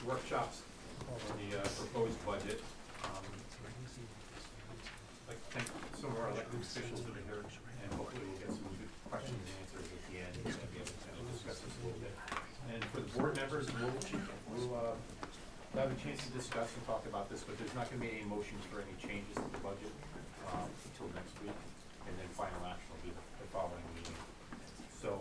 workshops on the proposed budget. I'd like to thank some of our elected officials that are here, and hopefully we'll get some good questions and answers at the end, and be able to discuss this a little bit. And for the board members, we'll have a chance to discuss and talk about this, but there's not going to be any motions for any changes to the budget until next week, and then final action will be the following meeting. So,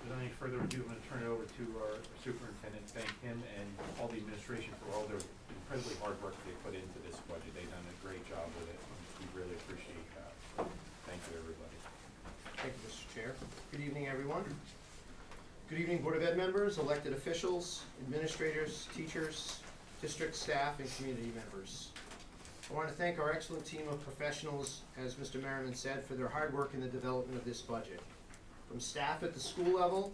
without any further ado, I'm going to turn it over to our superintendent, thank him and all the administration for all their incredibly hard work they put into this budget. They've done a great job with it, and we really appreciate that. Thank you, everybody. Thank you, Mr. Chair. Good evening, everyone. Good evening, Board of Ed members, elected officials, administrators, teachers, district staff, and community members. I want to thank our excellent team of professionals, as Mr. Merriman said, for their hard work in the development of this budget. From staff at the school level,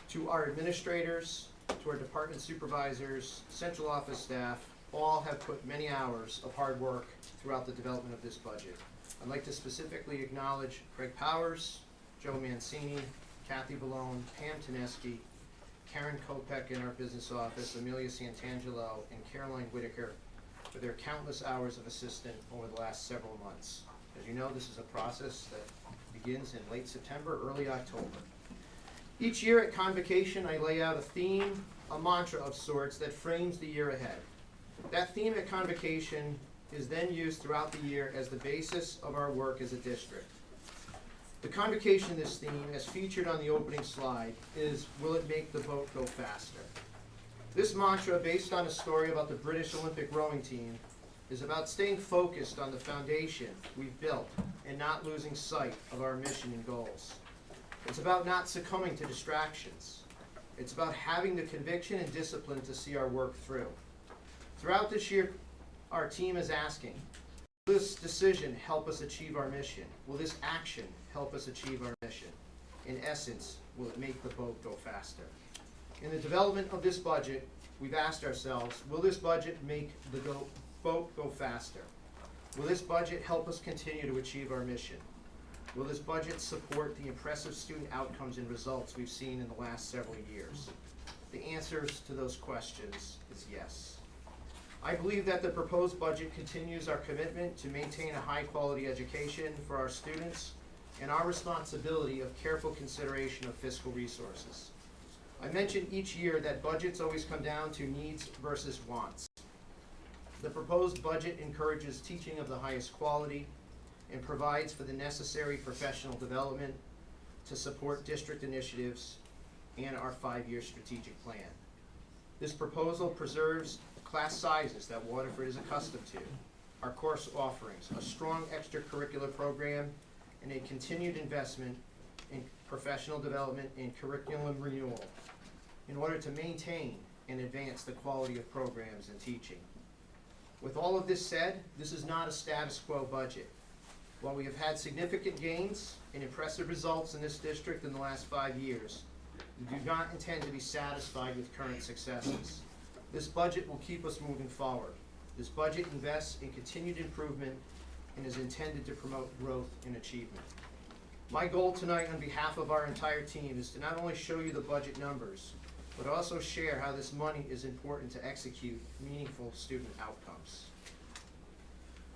to our administrators, to our department supervisors, central office staff, all have put many hours of hard work throughout the development of this budget. I'd like to specifically acknowledge Craig Powers, Joe Mancini, Kathy Ballone, Pam Teneski, Karen Kopek in our business office, Amelia Santangelo, and Caroline Whitaker for their countless hours of assistance over the last several months. As you know, this is a process that begins in late September, early October. Each year at Convocation, I lay out a theme, a mantra of sorts that frames the year ahead. That theme at Convocation is then used throughout the year as the basis of our work as a district. The Convocation, this theme, as featured on the opening slide, is, will it make the boat go faster? This mantra, based on a story about the British Olympic rowing team, is about staying focused on the foundation we've built and not losing sight of our mission and goals. It's about not succumbing to distractions. It's about having the conviction and discipline to see our work through. Throughout this year, our team is asking, will this decision help us achieve our mission? Will this action help us achieve our mission? In essence, will it make the boat go faster? In the development of this budget, we've asked ourselves, will this budget make the boat go faster? Will this budget help us continue to achieve our mission? Will this budget support the impressive student outcomes and results we've seen in the last several years? The answers to those questions is yes. I believe that the proposed budget continues our commitment to maintain a high-quality education for our students and our responsibility of careful consideration of fiscal resources. I mention each year that budgets always come down to needs versus wants. The proposed budget encourages teaching of the highest quality and provides for the necessary professional development to support district initiatives and our 5-year strategic plan. This proposal preserves class sizes that Waterford is accustomed to, our course offerings, a strong extracurricular program, and a continued investment in professional development and curriculum renewal in order to maintain and advance the quality of programs and teaching. With all of this said, this is not a status quo budget. While we have had significant gains and impressive results in this district in the last 5 years, we do not intend to be satisfied with current successes. This budget will keep us moving forward. This budget invests in continued improvement and is intended to promote growth and achievement. My goal tonight on behalf of our entire team is to not only show you the budget numbers, but also share how this money is important to execute meaningful student outcomes.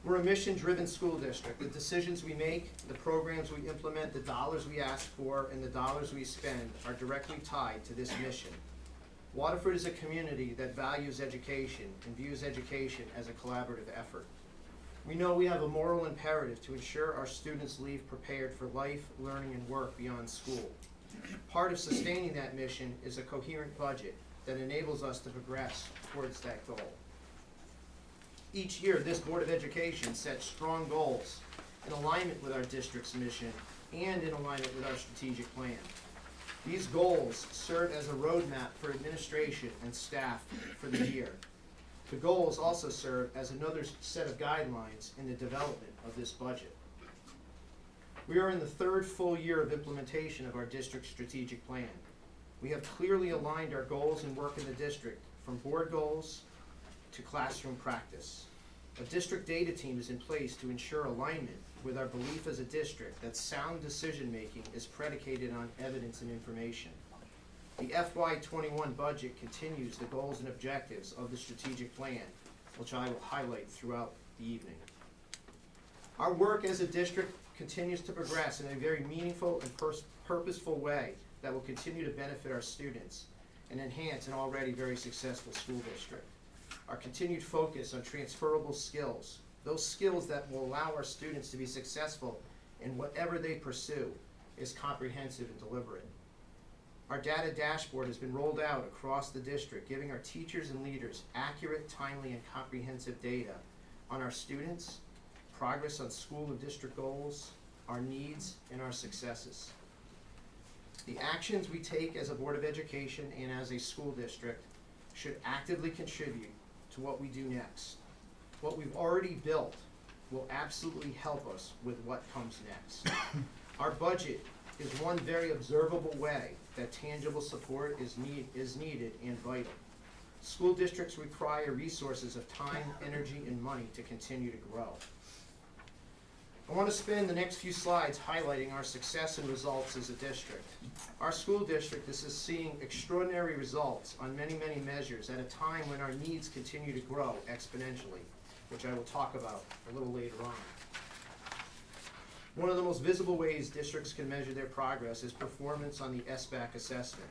We're a mission-driven school district. The decisions we make, the programs we implement, the dollars we ask for, and the dollars we spend are directly tied to this mission. Waterford is a community that values education and views education as a collaborative effort. We know we have a moral imperative to ensure our students leave prepared for life, learning, and work beyond school. Part of sustaining that mission is a coherent budget that enables us to progress towards that goal. Each year, this Board of Education sets strong goals in alignment with our district's mission and in alignment with our strategic plan. These goals serve as a roadmap for administration and staff for the year. The goals also serve as another set of guidelines in the development of this budget. We are in the 3rd full year of implementation of our district strategic plan. We have clearly aligned our goals and work in the district from board goals to classroom practice. A district data team is in place to ensure alignment with our belief as a district that sound decision-making is predicated on evidence and information. The FY21 budget continues the goals and objectives of the strategic plan, which I will highlight throughout the evening. Our work as a district continues to progress in a very meaningful and purposeful way that will continue to benefit our students and enhance an already very successful school district. Our continued focus on transferable skills, those skills that will allow our students to be successful in whatever they pursue, is comprehensive and deliberate. Our data dashboard has been rolled out across the district, giving our teachers and leaders accurate, timely, and comprehensive data on our students, progress on school and district goals, our needs, and our successes. The actions we take as a Board of Education and as a school district should actively contribute to what we do next. What we've already built will absolutely help us with what comes next. Our budget is one very observable way that tangible support is needed and vital. School districts require resources of time, energy, and money to continue to grow. I want to spend the next few slides highlighting our success and results as a district. Our school district is seeing extraordinary results on many, many measures at a time when our needs continue to grow exponentially, which I will talk about a little later on. One of the most visible ways districts can measure their progress is performance on the SBAC assessment.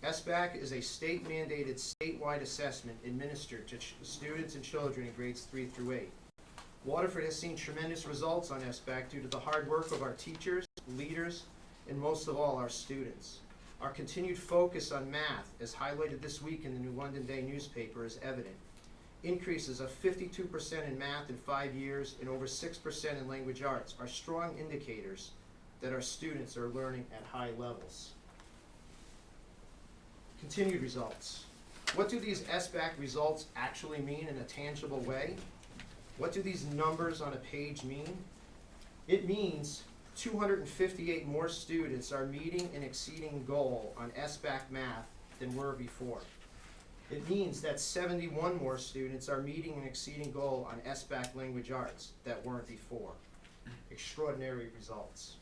SBAC is a state-mandated, statewide assessment administered to students and children in grades 3 through 8. Waterford has seen tremendous results on SBAC due to the hard work of our teachers, leaders, and most of all, our students. Our continued focus on math, as highlighted this week in the New London Day newspaper, is evident. Increases of 52% in math in 5 years and over 6% in language arts are strong indicators that our students are learning at high levels. Continued results. What do these SBAC results actually mean in a tangible way? What do these numbers on a page mean? It means 258 more students are meeting and exceeding goal on SBAC math than were before. It means that 71 more students are meeting and exceeding goal on SBAC language arts that weren't before. Extraordinary results.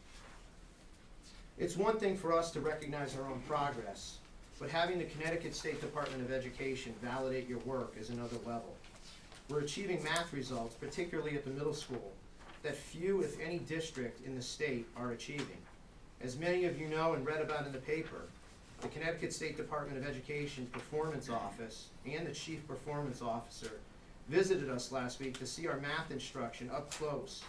It's one thing for us to recognize our own progress, but having the Connecticut State Department of Education validate your work is another level. We're achieving math results, particularly at the middle school, that few, if any, district in the state are achieving. As many of you know and read about in the paper, the Connecticut State Department of Education Performance Office and the Chief Performance Officer visited us last week to see our math instruction up close,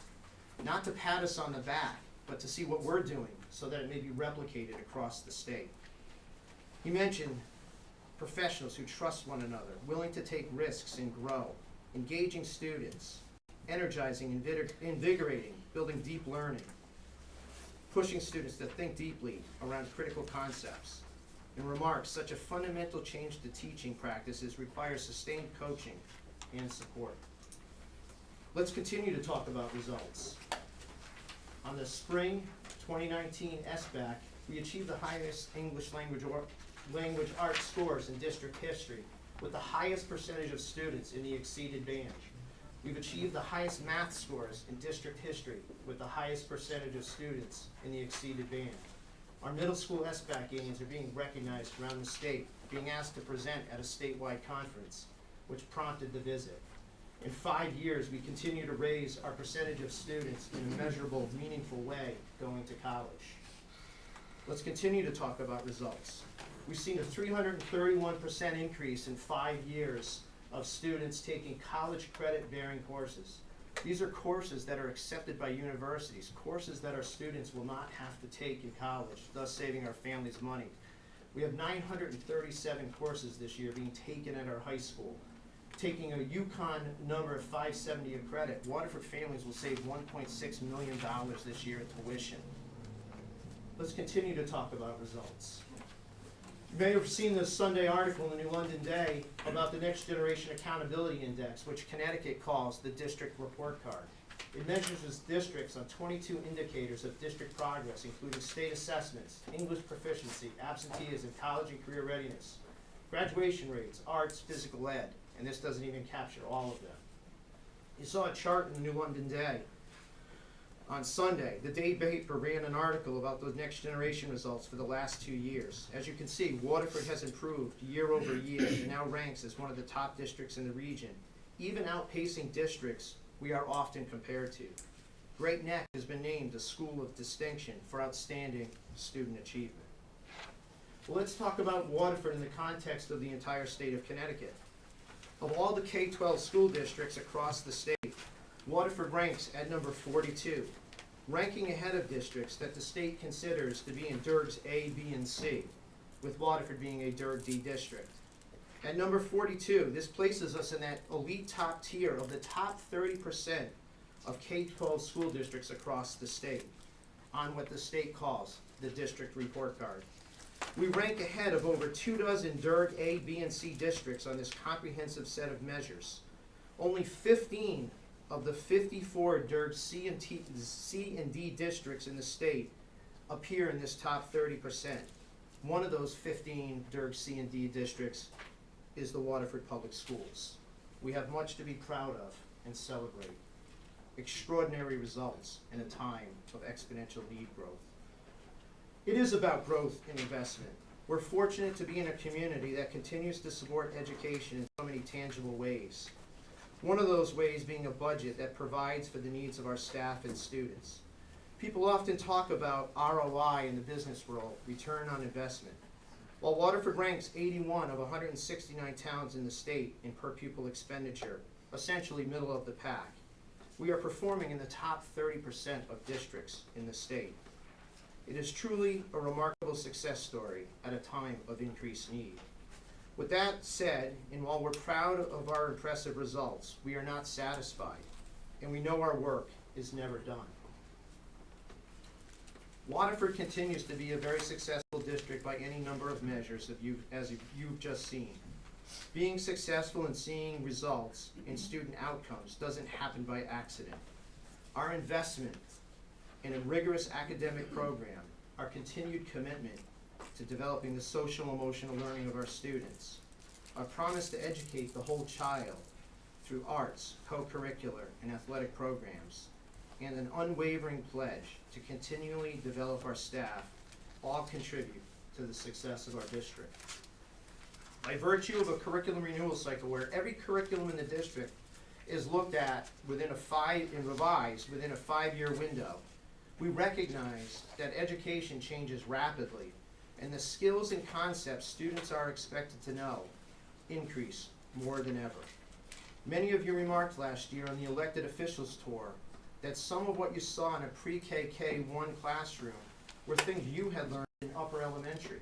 not to pat us on the back, but to see what we're doing so that it may be replicated across the state. He mentioned professionals who trust one another, willing to take risks and grow, engaging students, energizing, invigorating, building deep learning, pushing students to think deeply around critical concepts, and remarks such a fundamental change to teaching practices requires sustained coaching and support. Let's continue to talk about results. On the spring 2019 SBAC, we achieved the highest English language arts scores in district history, with the highest percentage of students in the exceeded band. We've achieved the highest math scores in district history, with the highest percentage of students in the exceeded band. Our middle school SBAC gains are being recognized around the state, being asked to present at a statewide conference, which prompted the visit. In 5 years, we continue to raise our percentage of students in a measurable, meaningful way going to college. Let's continue to talk about results. We've seen a 331% increase in 5 years of students taking college credit-bearing courses. These are courses that are accepted by universities, courses that our students will not have to take in college, thus saving our families money. We have 937 courses this year being taken at our high school. Taking a UConn number of 570 a credit, Waterford families will save $1.6 million this year in tuition. Let's continue to talk about results. You may have seen this Sunday article in the New London Day about the Next Generation Accountability Index, which Connecticut calls the district report card. It measures districts on 22 indicators of district progress, including state assessments, English proficiency, absenteeism, college and career readiness, graduation rates, arts, physical ed, and this doesn't even capture all of them. You saw a chart in the New London Day On Sunday, the Day paper ran an article about the next generation results for the last 2 years. As you can see, Waterford has improved year over year and now ranks as one of the top districts in the region, even outpacing districts we are often compared to. Great Neck has been named a school of distinction for outstanding student achievement. Well, let's talk about Waterford in the context of the entire state of Connecticut. Of all the K-12 school districts across the state, Waterford ranks at number 42, ranking ahead of districts that the state considers to be in DIRGs A, B, and C, with Waterford being a DIRG D district. At number 42, this places us in that elite top tier of the top 30% of K-12 school districts across the state, on what the state calls the district report card. We rank ahead of over 24 DIRG A, B, and C districts on this comprehensive set of measures. Only 15 of the 54 DIRG C and D districts in the state appear in this top 30%. One of those 15 DIRG C and D districts is the Waterford Public Schools. We have much to be proud of and celebrate. Extraordinary results in a time of exponential need growth. It is about growth and investment. We're fortunate to be in a community that continues to support education in so many tangible ways. One of those ways being a budget that provides for the needs of our staff and students. People often talk about ROI in the business world, return on investment. While Waterford ranks 81 of 169 towns in the state in per pupil expenditure, essentially middle of the pack, we are performing in the top 30% of districts in the state. It is truly a remarkable success story at a time of increased need. With that said, and while we're proud of our impressive results, we are not satisfied, and we know our work is never done. Waterford continues to be a very successful district by any number of measures as you've just seen. Being successful and seeing results in student outcomes doesn't happen by accident. Our investment in a rigorous academic program, our continued commitment to developing the social emotional learning of our students, our promise to educate the whole child through arts, co-curricular, and athletic programs, and an unwavering pledge to continually develop our staff all contribute to the success of our district. By virtue of a curriculum renewal cycle where every curriculum in the district is looked at and revised within a 5-year window, we recognize that education changes rapidly, and the skills and concepts students are expected to know increase more than ever. Many of you remarked last year on the elected officials tour that some of what you saw in a pre-K K1 classroom were things you had learned in upper elementary.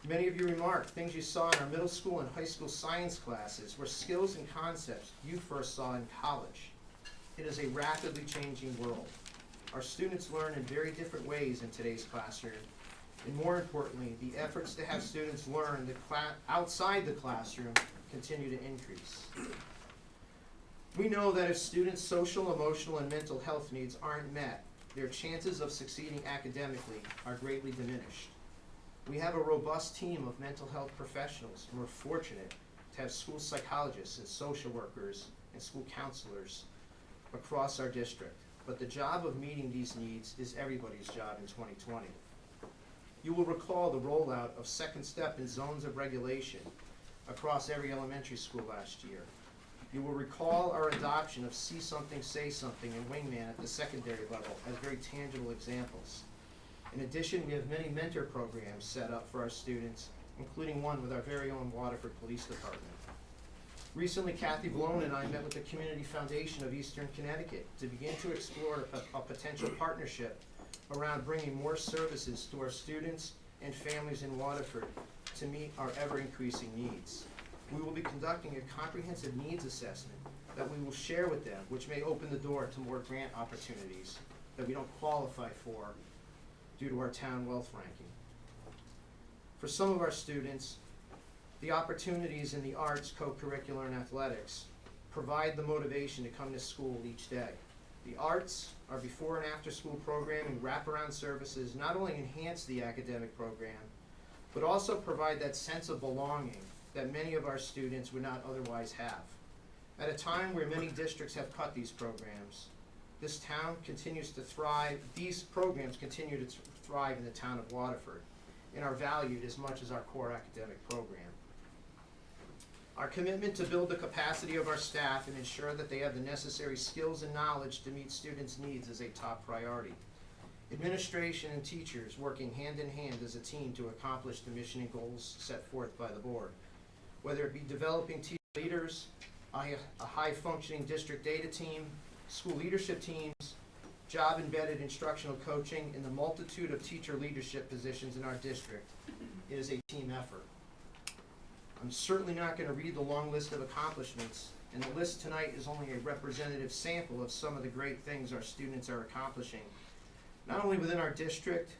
Many of you remarked things you saw in our middle school and high school science classes were skills and concepts you first saw in college. It is a rapidly changing world. Our students learn in very different ways in today's classroom, and more importantly, the efforts to have students learn outside the classroom continue to increase. We know that if students' social, emotional, and mental health needs aren't met, their chances of succeeding academically are greatly diminished. We have a robust team of mental health professionals, and we're fortunate to have school psychologists and social workers and school counselors across our district. But the job of meeting these needs is everybody's job in 2020. You will recall the rollout of second step in zones of regulation across every elementary school last year. You will recall our adoption of See Something, Say Something and Wingman at the secondary level as very tangible examples. In addition, we have many mentor programs set up for our students, including one with our very own Waterford Police Department. Recently, Kathy Blown and I met with the Community Foundation of Eastern Connecticut to begin to explore a potential partnership around bringing more services to our students and families in Waterford to meet our ever-increasing needs. We will be conducting a comprehensive needs assessment that we will share with them, which may open the door to more grant opportunities that we don't qualify for due to our town wealth ranking. For some of our students, the opportunities in the arts, co-curricular, and athletics provide the motivation to come to school each day. The arts, our before and after school programming, wraparound services not only enhance the academic program, but also provide that sense of belonging that many of our students would not otherwise have. At a time where many districts have cut these programs, this town continues to thrive, these programs continue to thrive in the town of Waterford and are valued as much as our core academic program. Our commitment to build the capacity of our staff and ensure that they have the necessary skills and knowledge to meet students' needs is a top priority. Administration and teachers working hand in hand as a team to accomplish the mission and goals set forth by the board. Whether it be developing team leaders, a high-functioning district data team, school leadership teams, job-embedded instructional coaching, and the multitude of teacher leadership positions in our district, it is a team effort. I'm certainly not going to read the long list of accomplishments, and the list tonight is only a representative sample of some of the great things our students are accomplishing, not only within our district,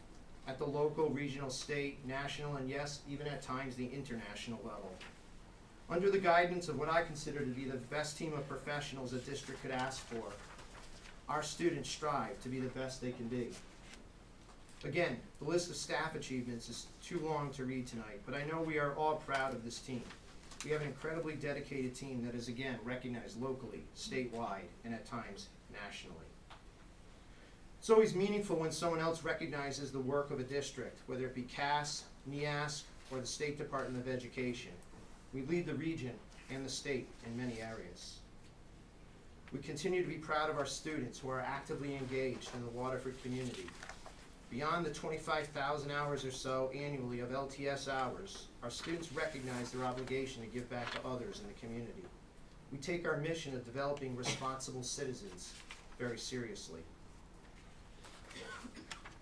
at the local, regional, state, national, and yes, even at times the international level. Under the guidance of what I consider to be the best team of professionals a district could ask for, our students strive to be the best they can be. Again, the list of staff achievements is too long to read tonight, but I know we are all proud of this team. We have an incredibly dedicated team that is, again, recognized locally, statewide, and at times nationally. It's always meaningful when someone else recognizes the work of a district, whether it be CAS, NEASC, or the State Department of Education. We lead the region and the state in many areas. We continue to be proud of our students who are actively engaged in the Waterford community. Beyond the 25,000 hours or so annually of LTS hours, our students recognize their obligation to give back to others in the community. We take our mission of developing responsible citizens very seriously.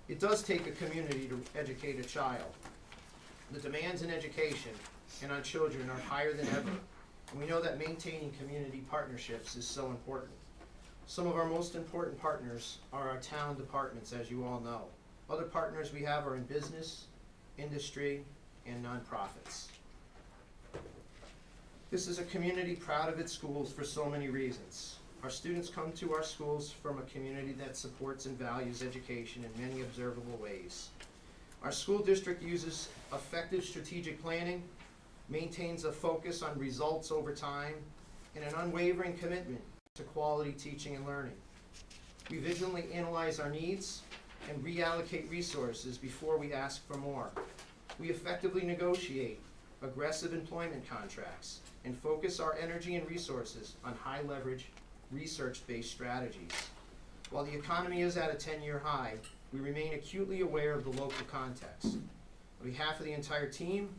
It does take a community to educate a child. The demands in education and on children are higher than ever, and we know that maintaining community partnerships is so important. Some of our most important partners are our town departments, as you all know. Other partners we have are in business, industry, and nonprofits. This is a community proud of its schools for so many reasons. Our students come to our schools from a community that supports and values education in many observable ways. Our school district uses effective strategic planning, maintains a focus on results over time, and an unwavering commitment to quality teaching and learning. We vigilantly analyze our needs and reallocate resources before we ask for more. We effectively negotiate aggressive employment contracts and focus our energy and resources on high-leverage, research-based strategies. While the economy is at a 10-year high, we remain acutely aware of the local context. On behalf of the entire team,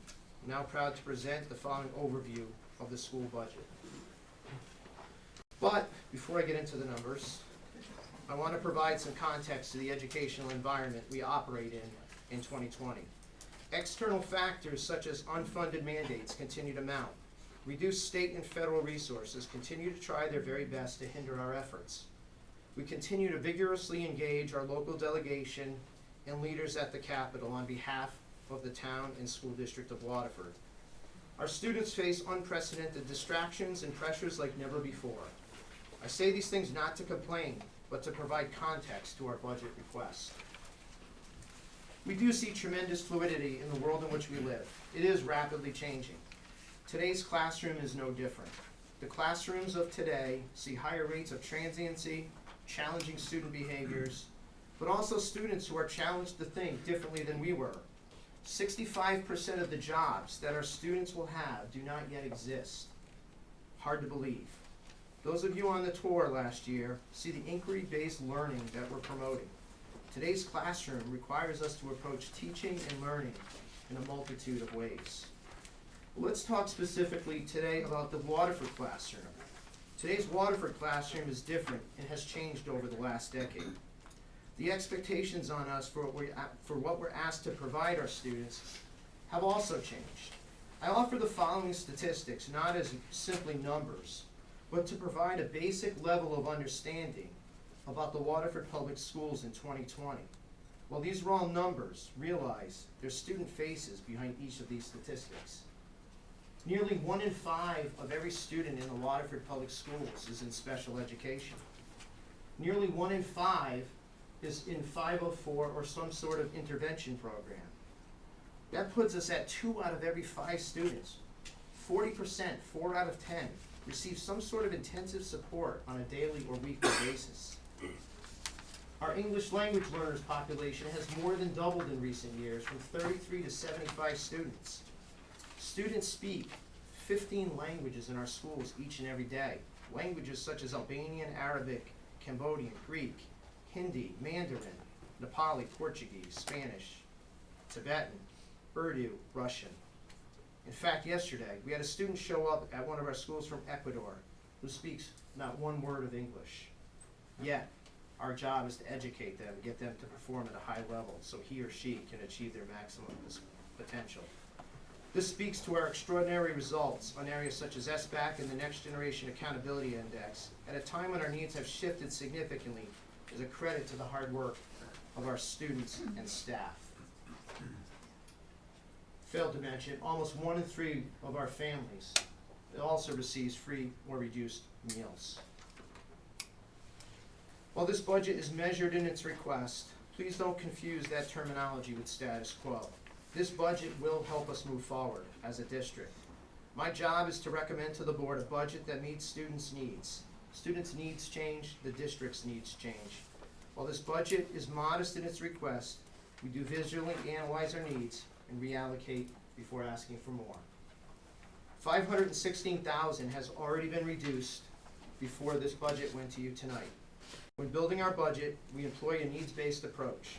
I'm now proud to present the following overview of the school budget. But before I get into the numbers, I want to provide some context to the educational environment we operate in 2020. External factors such as unfunded mandates continue to mount. Reduced state and federal resources continue to try their very best to hinder our efforts. We continue to vigorously engage our local delegation and leaders at the Capitol on behalf of the town and school district of Waterford. Our students face unprecedented distractions and pressures like never before. I say these things not to complain, but to provide context to our budget request. We do see tremendous fluidity in the world in which we live. It is rapidly changing. Today's classroom is no different. The classrooms of today see higher rates of transiency, challenging student behaviors, but also students who are challenged to think differently than we were. 65% of the jobs that our students will have do not yet exist. Hard to believe. Those of you on the tour last year see the inquiry-based learning that we're promoting. Today's classroom requires us to approach teaching and learning in a multitude of ways. Let's talk specifically today about the Waterford classroom. Today's Waterford classroom is different and has changed over the last decade. The expectations on us for what we're asked to provide our students have also changed. I offer the following statistics not as simply numbers, but to provide a basic level of understanding about the Waterford Public Schools in 2020. While these are all numbers, realize there's student faces behind each of these statistics. Nearly 1 in 5 of every student in the Waterford Public Schools is in special education. Nearly 1 in 5 is in 504 or some sort of intervention program. That puts us at 2 out of every 5 students. 40%, 4 out of 10, receive some sort of intensive support on a daily or weekly basis. Our English language learners population has more than doubled in recent years, from 33 to 75 students. Students speak 15 languages in our schools each and every day. Languages such as Albanian, Arabic, Cambodian, Greek, Hindi, Mandarin, Nepali, Portuguese, Spanish, Tibetan, Urdu, Russian. In fact, yesterday, we had a student show up at one of our schools from Ecuador who speaks not one word of English. Yet, our job is to educate them, get them to perform at a high level so he or she can achieve their maximum potential. This speaks to our extraordinary results on areas such as SBAC and the Next Generation Accountability Index at a time when our needs have shifted significantly, is a credit to the hard work of our students and staff. Failed to mention, almost 1 in 3 of our families also receives free or reduced meals. While this budget is measured in its request, please don't confuse that terminology with status quo. This budget will help us move forward as a district. My job is to recommend to the board a budget that meets students' needs. Students' needs change, the district's needs change. While this budget is modest in its request, we do visually analyze our needs and reallocate before asking for more. $516,000 has already been reduced before this budget went to you tonight. When building our budget, we employ a needs-based approach.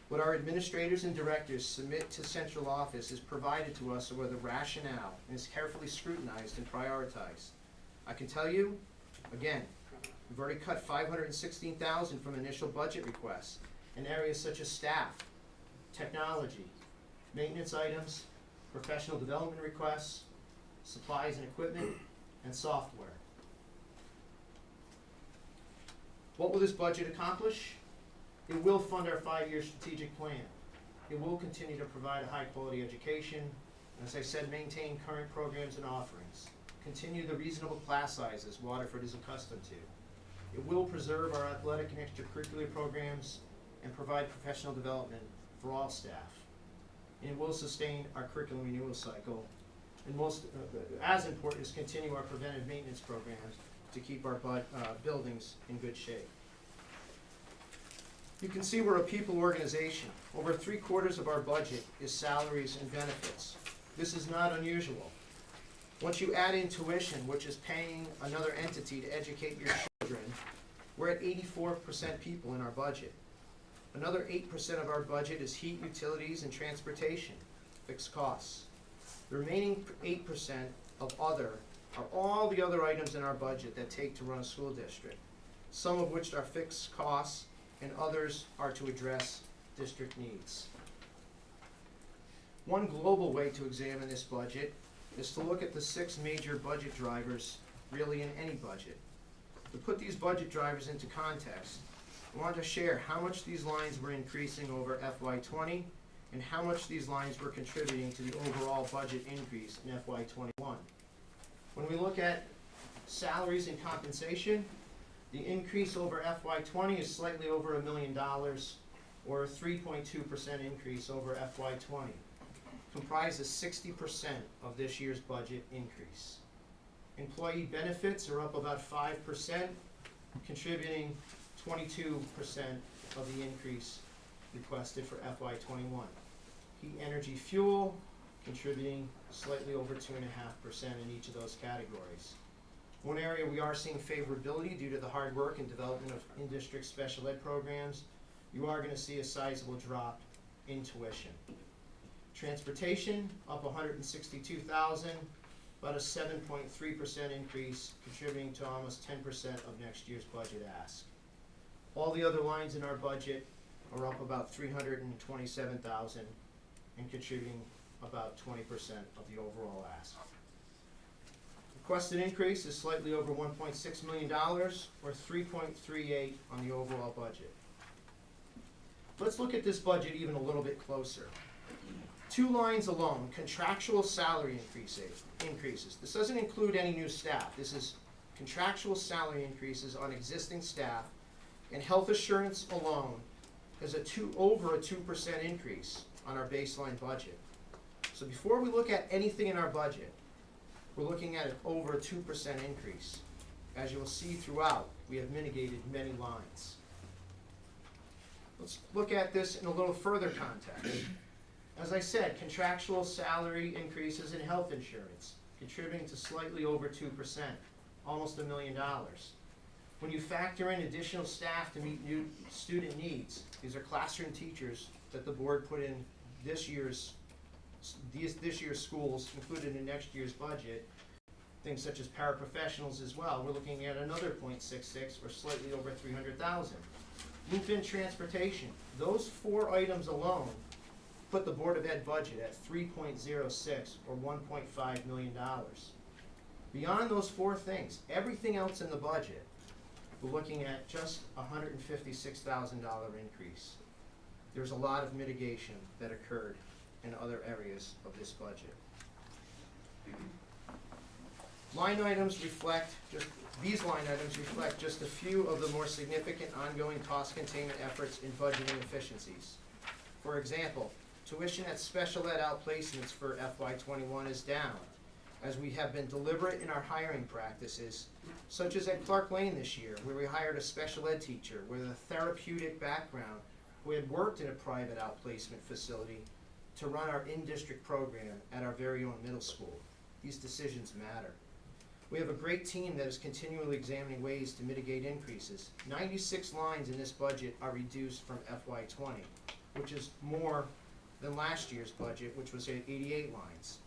What our administrators and directors submit to central office is provided to us with a rationale and is carefully scrutinized and prioritized. I can tell you, again, we've already cut $516,000 from initial budget requests in areas such as staff, technology, maintenance items, professional development requests, supplies and equipment, and software. What will this budget accomplish? It will fund our 5-year strategic plan. It will continue to provide a high-quality education, and as I said, maintain current programs and offerings. Continue the reasonable class sizes Waterford is accustomed to. It will preserve our athletic and extracurricular programs and provide professional development for all staff. And it will sustain our curriculum renewal cycle. And most, as important, is continue our preventive maintenance programs to keep our buildings in good shape. You can see we're a people organization. Over 3/4 of our budget is salaries and benefits. This is not unusual. Once you add in tuition, which is paying another entity to educate your children, we're at 84% people in our budget. Another 8% of our budget is heat, utilities, and transportation, fixed costs. The remaining 8% of other are all the other items in our budget that take to run a school district, some of which are fixed costs and others are to address district needs. One global way to examine this budget is to look at the 6 major budget drivers really in any budget. To put these budget drivers into context, I want to share how much these lines were increasing over FY20 and how much these lines were contributing to the overall budget increase in FY21. When we look at salaries and compensation, the increase over FY20 is slightly over $1 million, or a 3.2% increase over FY20. Comprises 60% of this year's budget increase. Employee benefits are up about 5%, contributing 22% of the increase requested for FY21. Heat, energy, fuel, contributing slightly over 2.5% in each of those categories. One area we are seeing favorability due to the hard work and development of in-district special ed programs, you are going to see a sizable drop in tuition. Transportation, up $162,000, about a 7.3% increase, contributing to almost 10% of next year's budget ask. All the other lines in our budget are up about $327,000 and contributing about 20% of the overall ask. Requested increase is slightly over $1.6 million, or 3.38 on the overall budget. Let's look at this budget even a little bit closer. 2 lines alone, contractual salary increases. This doesn't include any new staff. This is contractual salary increases on existing staff, and health assurance alone is over a 2% increase on our baseline budget. So before we look at anything in our budget, we're looking at over a 2% increase. As you will see throughout, we have mitigated many lines. Let's look at this in a little further context. As I said, contractual salary increases in health insurance, contributing to slightly over 2%, almost $1 million. When you factor in additional staff to meet new student needs, these are classroom teachers that the board put in this year's schools, included in next year's budget, things such as paraprofessionals as well, we're looking at another 0.66 or slightly over 300,000. Loop in transportation, those 4 items alone put the Board of Ed budget at 3.06 or $1.5 million. Beyond those 4 things, everything else in the budget, we're looking at just a $156,000 increase. There's a lot of mitigation that occurred in other areas of this budget. Line items reflect these line items reflect just a few of the more significant ongoing cost containment efforts in budgeting efficiencies. For example, tuition at special ed outplacements for FY21 is down, as we have been deliberate in our hiring practices, such as at Clark Lane this year, where we hired a special ed teacher with a therapeutic background who had worked in a private outplacement facility to run our in-district program at our very own middle school. These decisions matter. We have a great team that is continually examining ways to mitigate increases. 96 lines in this budget are reduced from FY20, which is more than last year's budget, which was at 88 lines.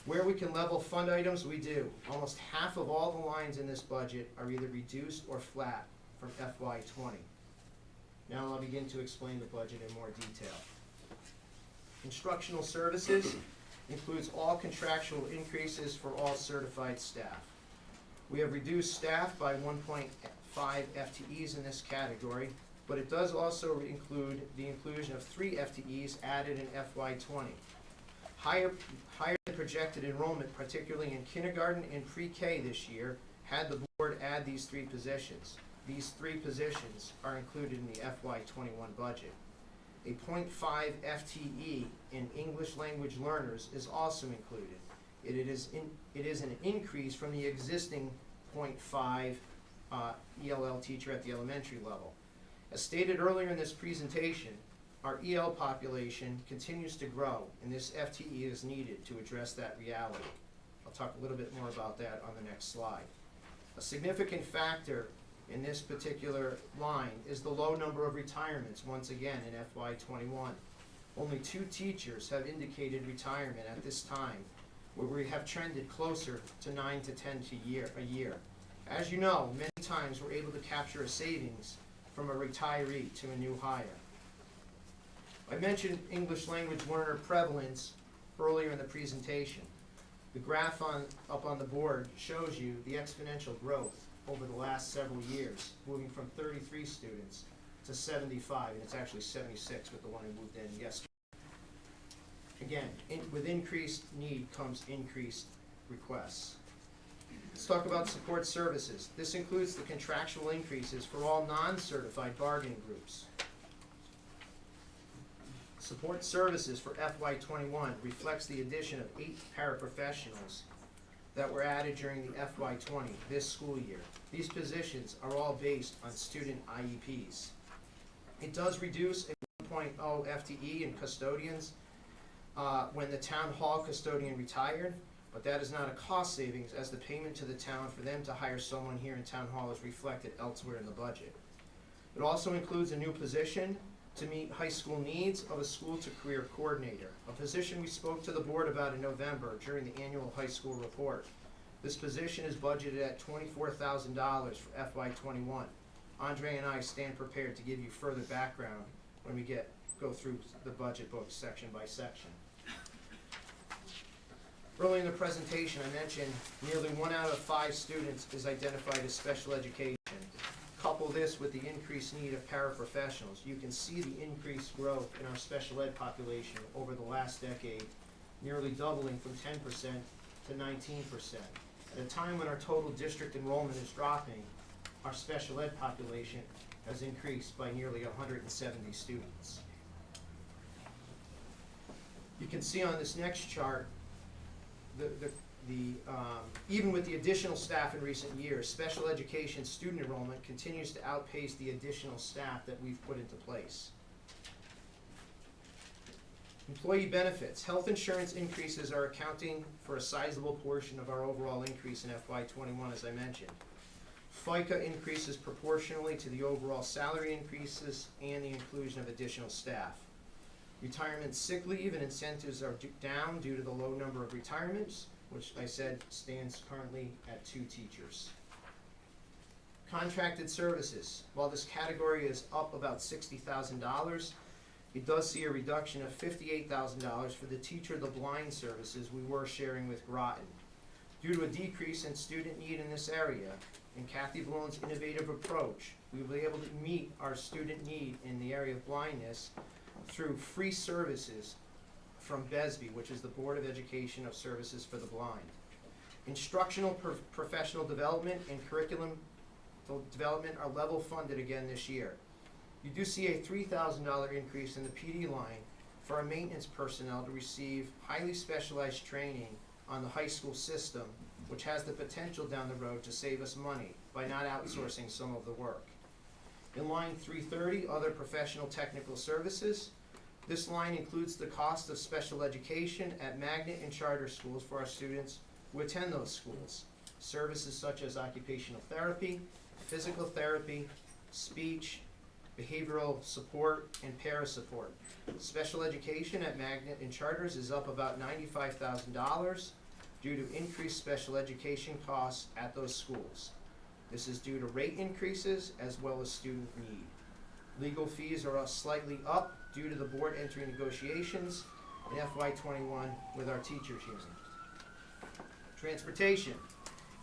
Where we can level fund items, we do. Almost half of all the lines in this budget are either reduced or flat from FY20. Now I'll begin to explain the budget in more detail. Instructional services includes all contractual increases for all certified staff. We have reduced staff by 1.5 FTEs in this category, but it does also include the inclusion of 3 FTEs added in FY20. Higher than projected enrollment, particularly in kindergarten and pre-K this year, had the board add these 3 positions. These 3 positions are included in the FY21 budget. A 0.5 FTE in English language learners is also included. It is an increase from the existing 0.5 ELL teacher at the elementary level. As stated earlier in this presentation, our EL population continues to grow, and this FTE is needed to address that reality. I'll talk a little bit more about that on the next slide. A significant factor in this particular line is the low number of retirements once again in FY21. Only 2 teachers have indicated retirement at this time, where we have trended closer to 9 to 10 a year. As you know, many times we're able to capture a savings from a retiree to a new hire. I mentioned English language learner prevalence earlier in the presentation. The graph up on the board shows you the exponential growth over the last several years, moving from 33 students to 75, and it's actually 76 with the one who moved in yesterday. Again, with increased need comes increased requests. Let's talk about support services. This includes the contractual increases for all non-certified bargaining groups. Support services for FY21 reflects the addition of 8 paraprofessionals that were added during the FY20 this school year. These positions are all based on student IEPs. It does reduce a 1.0 FTE in custodians when the town hall custodian retired, but that is not a cost savings, as the payment to the town for them to hire someone here in town hall is reflected elsewhere in the budget. It also includes a new position to meet high school needs of a school to career coordinator, a position we spoke to the board about in November during the annual high school report. This position is budgeted at $24,000 for FY21. Andre and I stand prepared to give you further background when we go through the budget book section by section. Early in the presentation, I mentioned nearly 1 out of 5 students is identified as special education. Couple this with the increased need of paraprofessionals, you can see the increased growth in our special ed population over the last decade, nearly doubling from 10% to 19%. At a time when our total district enrollment is dropping, our special ed population has increased by nearly 170 students. You can see on this next chart the even with the additional staff in recent years, special education student enrollment continues to outpace the additional staff that we've put into place. Employee benefits. Health insurance increases are accounting for a sizable portion of our overall increase in FY21, as I mentioned. FICA increases proportionally to the overall salary increases and the inclusion of additional staff. Retirement sick leave and incentives are down due to the low number of retirements, which I said stands currently at 2 teachers. Contracted services. While this category is up about $60,000, it does see a reduction of $58,000 for the Teacher the Blind services we were sharing with Groton. Due to a decrease in student need in this area, and Kathy Ballone's innovative approach, we will be able to meet our student need in the area of blindness through free services from BESB, which is the Board of Education of Services for the Blind. Instructional professional development and curriculum development are level funded again this year. You do see a $3,000 increase in the PD line for our maintenance personnel to receive highly specialized training on the high school system, which has the potential down the road to save us money by not outsourcing some of the work. In line 330, other professional technical services, this line includes the cost of special education at magnet and charter schools for our students who attend those schools. Services such as occupational therapy, physical therapy, speech, behavioral support, and para support. Special education at magnet and charters is up about $95,000 due to increased special education costs at those schools. This is due to rate increases as well as student need. Legal fees are slightly up due to the board entering negotiations in FY21 with our teachers union. Transportation.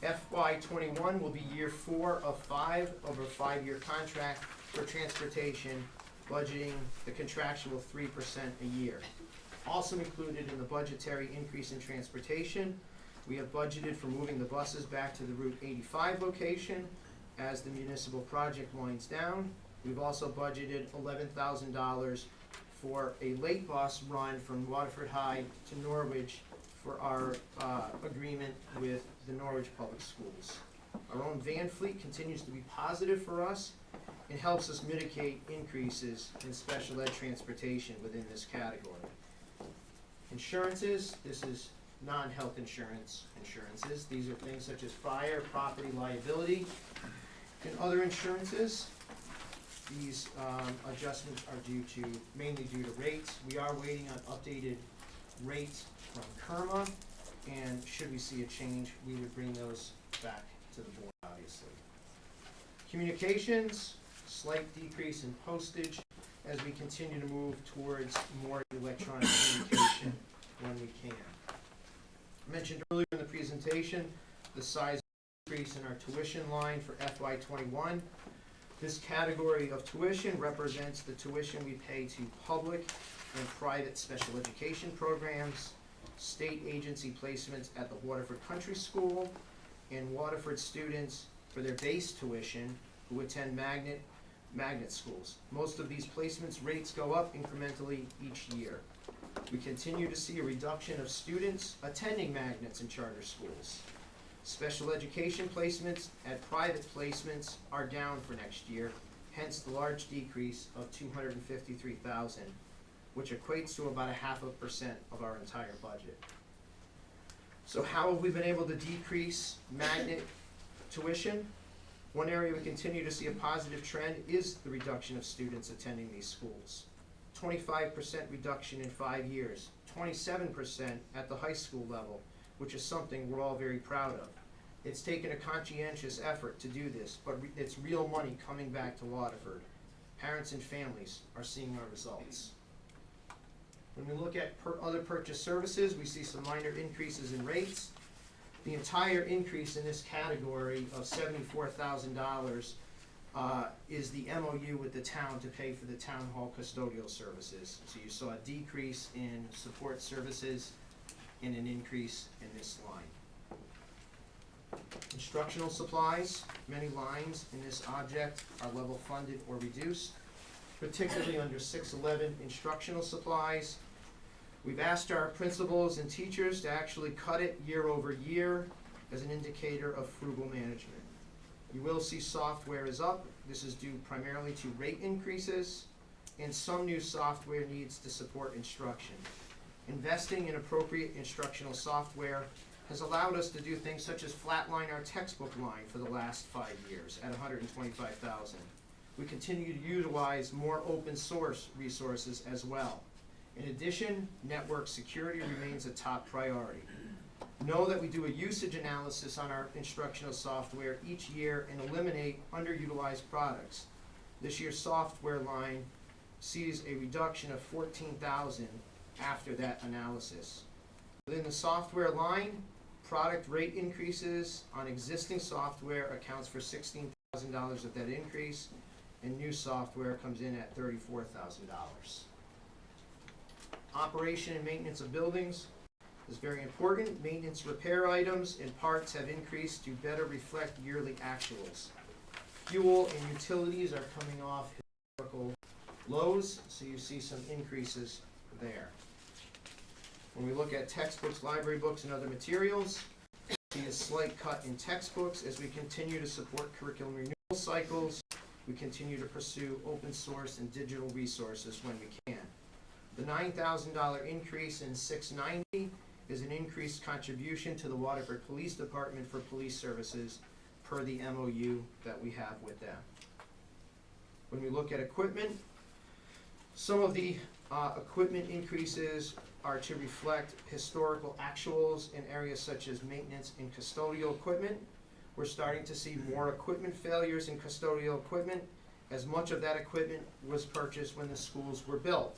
FY21 will be year 4 of 5 of a 5-year contract for transportation, budgeting the contractual 3% a year. Also included in the budgetary increase in transportation, we have budgeted for moving the buses back to the Route 85 location as the municipal project winds down. We've also budgeted $11,000 for a late bus run from Waterford High to Norwich for our agreement with the Norwich Public Schools. Our own van fleet continues to be positive for us and helps us mitigate increases in special ed transportation within this category. Insurances, this is non-health insurances. These are things such as fire, property liability, and other insurances. These adjustments are mainly due to rates. We are waiting on updated rates from KERMA, and should we see a change, we would bring those back to the board, obviously. Communications, slight decrease in postage as we continue to move towards more electronic communication when we can. I mentioned earlier in the presentation the size increase in our tuition line for FY21. This category of tuition represents the tuition we pay to public and private special education programs, state agency placements at the Waterford Country School, and Waterford students for their base tuition who attend magnet schools. Most of these placements rates go up incrementally each year. We continue to see a reduction of students attending magnets and charter schools. Special education placements at private placements are down for next year, hence the large decrease of $253,000, which equates to about 0.5% of our entire budget. So how have we been able to decrease magnet tuition? One area we continue to see a positive trend is the reduction of students attending these schools. 25% reduction in 5 years, 27% at the high school level, which is something we're all very proud of. It's taken a conscientious effort to do this, but it's real money coming back to Waterford. Parents and families are seeing our results. When we look at other purchase services, we see some minor increases in rates. The entire increase in this category of $74,000 is the MOU with the town to pay for the town hall custodial services. So you saw a decrease in support services and an increase in this line. Instructional supplies, many lines in this object are level funded or reduced, particularly under 611 instructional supplies. We've asked our principals and teachers to actually cut it year over year as an indicator of frugal management. You will see software is up. This is due primarily to rate increases and some new software needs to support instruction. Investing in appropriate instructional software has allowed us to do things such as flatline our textbook line for the last 5 years at $125,000. We continue to utilize more open source resources as well. In addition, network security remains a top priority. Know that we do a usage analysis on our instructional software each year and eliminate underutilized products. This year's software line sees a reduction of $14,000 after that analysis. Within the software line, product rate increases on existing software accounts for $16,000 of that increase, and new software comes in at $34,000. Operation and maintenance of buildings is very important. Maintenance repair items and parts have increased to better reflect yearly actuals. Fuel and utilities are coming off historical lows, so you see some increases there. When we look at textbooks, library books, and other materials, we see a slight cut in textbooks as we continue to support curriculum renewal cycles. We continue to pursue open source and digital resources when we can. The $9,000 increase in 690 is an increased contribution to the Waterford Police Department for police services per the MOU that we have with them. When we look at equipment, some of the equipment increases are to reflect historical actuals in areas such as maintenance and custodial equipment. We're starting to see more equipment failures in custodial equipment, as much of that equipment was purchased when the schools were built.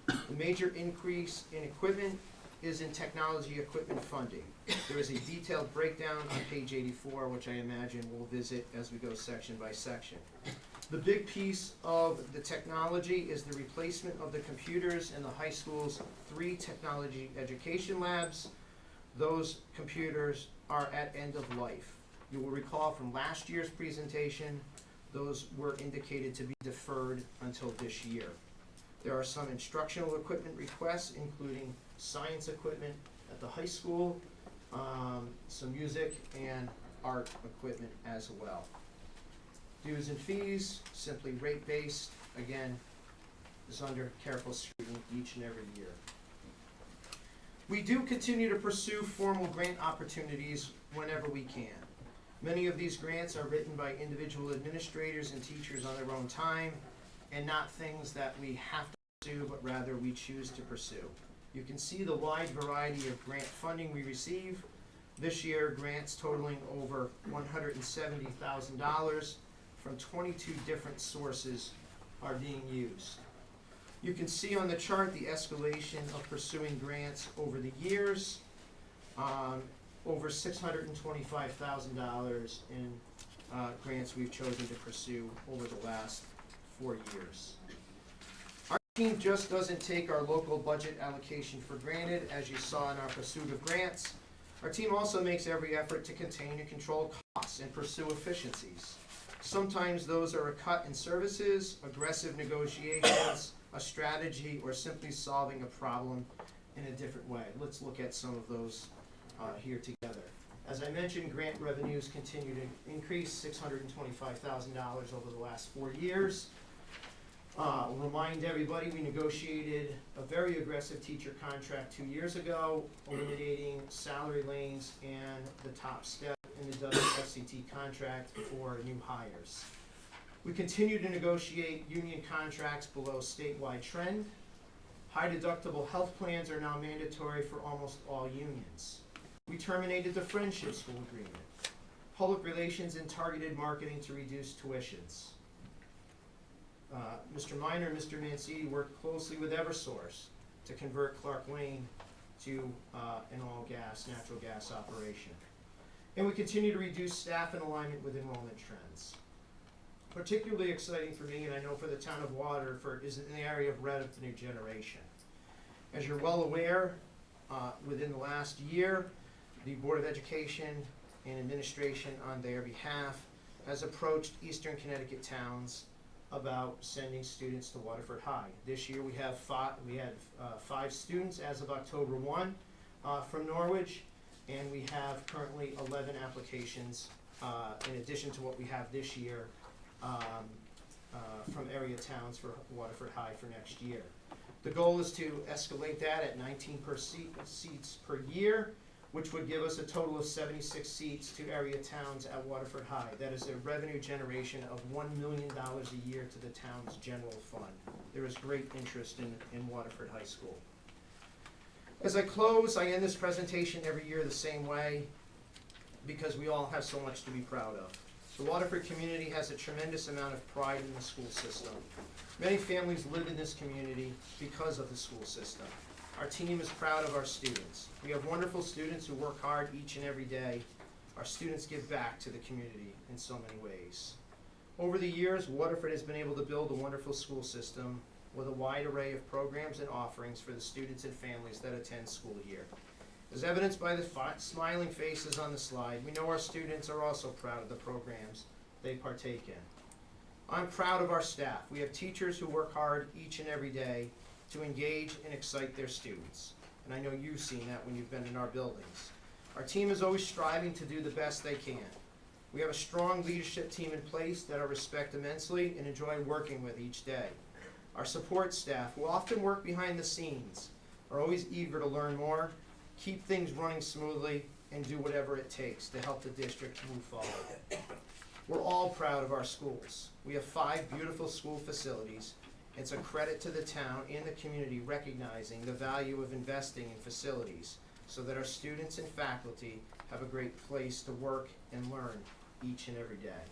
The major increase in equipment is in technology equipment funding. There is a detailed breakdown on page 84, which I imagine we'll visit as we go section by section. The big piece of the technology is the replacement of the computers in the high school's 3 technology education labs. Those computers are at end of life. You will recall from last year's presentation, those were indicated to be deferred until this year. There are some instructional equipment requests, including science equipment at the high school, some music and art equipment as well. Dues and fees, simply rate-based, again, is under careful scrutiny each and every year. We do continue to pursue formal grant opportunities whenever we can. Many of these grants are written by individual administrators and teachers on their own time, and not things that we have to pursue, but rather we choose to pursue. You can see the wide variety of grant funding we receive. This year, grants totaling over $170,000 from 22 different sources are being used. You can see on the chart the escalation of pursuing grants over the years. Over $625,000 in grants we've chosen to pursue over the last 4 years. Our team just doesn't take our local budget allocation for granted, as you saw in our pursuit of grants. Our team also makes every effort to contain and control costs and pursue efficiencies. Sometimes those are a cut in services, aggressive negotiations, a strategy, or simply solving a problem in a different way. Let's look at some of those here together. As I mentioned, grant revenues continue to increase, $625,000 over the last 4 years. I'll remind everybody, we negotiated a very aggressive teacher contract 2 years ago, eliminating salary lanes and the top step in the WFCT contract for new hires. We continue to negotiate union contracts below statewide trend. High deductible health plans are now mandatory for almost all unions. We terminated the Friendship School agreement. Public relations and targeted marketing to reduce tuitions. Mr. Minor and Mr. Mancini worked closely with Eversource to convert Clark Lane to an all-gas, natural gas operation. And we continue to reduce staff in alignment with enrollment trends. Particularly exciting for me, and I know for the town of Waterford, is in the area of revenue generation. As you're well aware, within the last year, the Board of Education and Administration on their behalf has approached Eastern Connecticut towns about sending students to Waterford High. This year we had 5 students as of October 1 from Norwich, and we have currently 11 applications in addition to what we have this year from area towns for Waterford High for next year. The goal is to escalate that at 19 seats per year, which would give us a total of 76 seats to area towns at Waterford High. That is a revenue generation of $1 million a year to the town's general fund. There is great interest in Waterford High School. As I close, I end this presentation every year the same way because we all have so much to be proud of. The Waterford community has a tremendous amount of pride in the school system. Many families live in this community because of the school system. Our team is proud of our students. We have wonderful students who work hard each and every day. Our students give back to the community in so many ways. Over the years, Waterford has been able to build a wonderful school system with a wide array of programs and offerings for the students and families that attend school here. As evidenced by the smiling faces on the slide, we know our students are also proud of the programs they partake in. I'm proud of our staff. We have teachers who work hard each and every day to engage and excite their students. And I know you've seen that when you've been in our buildings. Our team is always striving to do the best they can. We have a strong leadership team in place that I respect immensely and enjoy working with each day. Our support staff, who often work behind the scenes, are always eager to learn more, keep things running smoothly, and do whatever it takes to help the district move forward. We're all proud of our schools. We have 5 beautiful school facilities. It's a credit to the town and the community recognizing the value of investing in facilities so that our students and faculty have a great place to work and learn each and every day.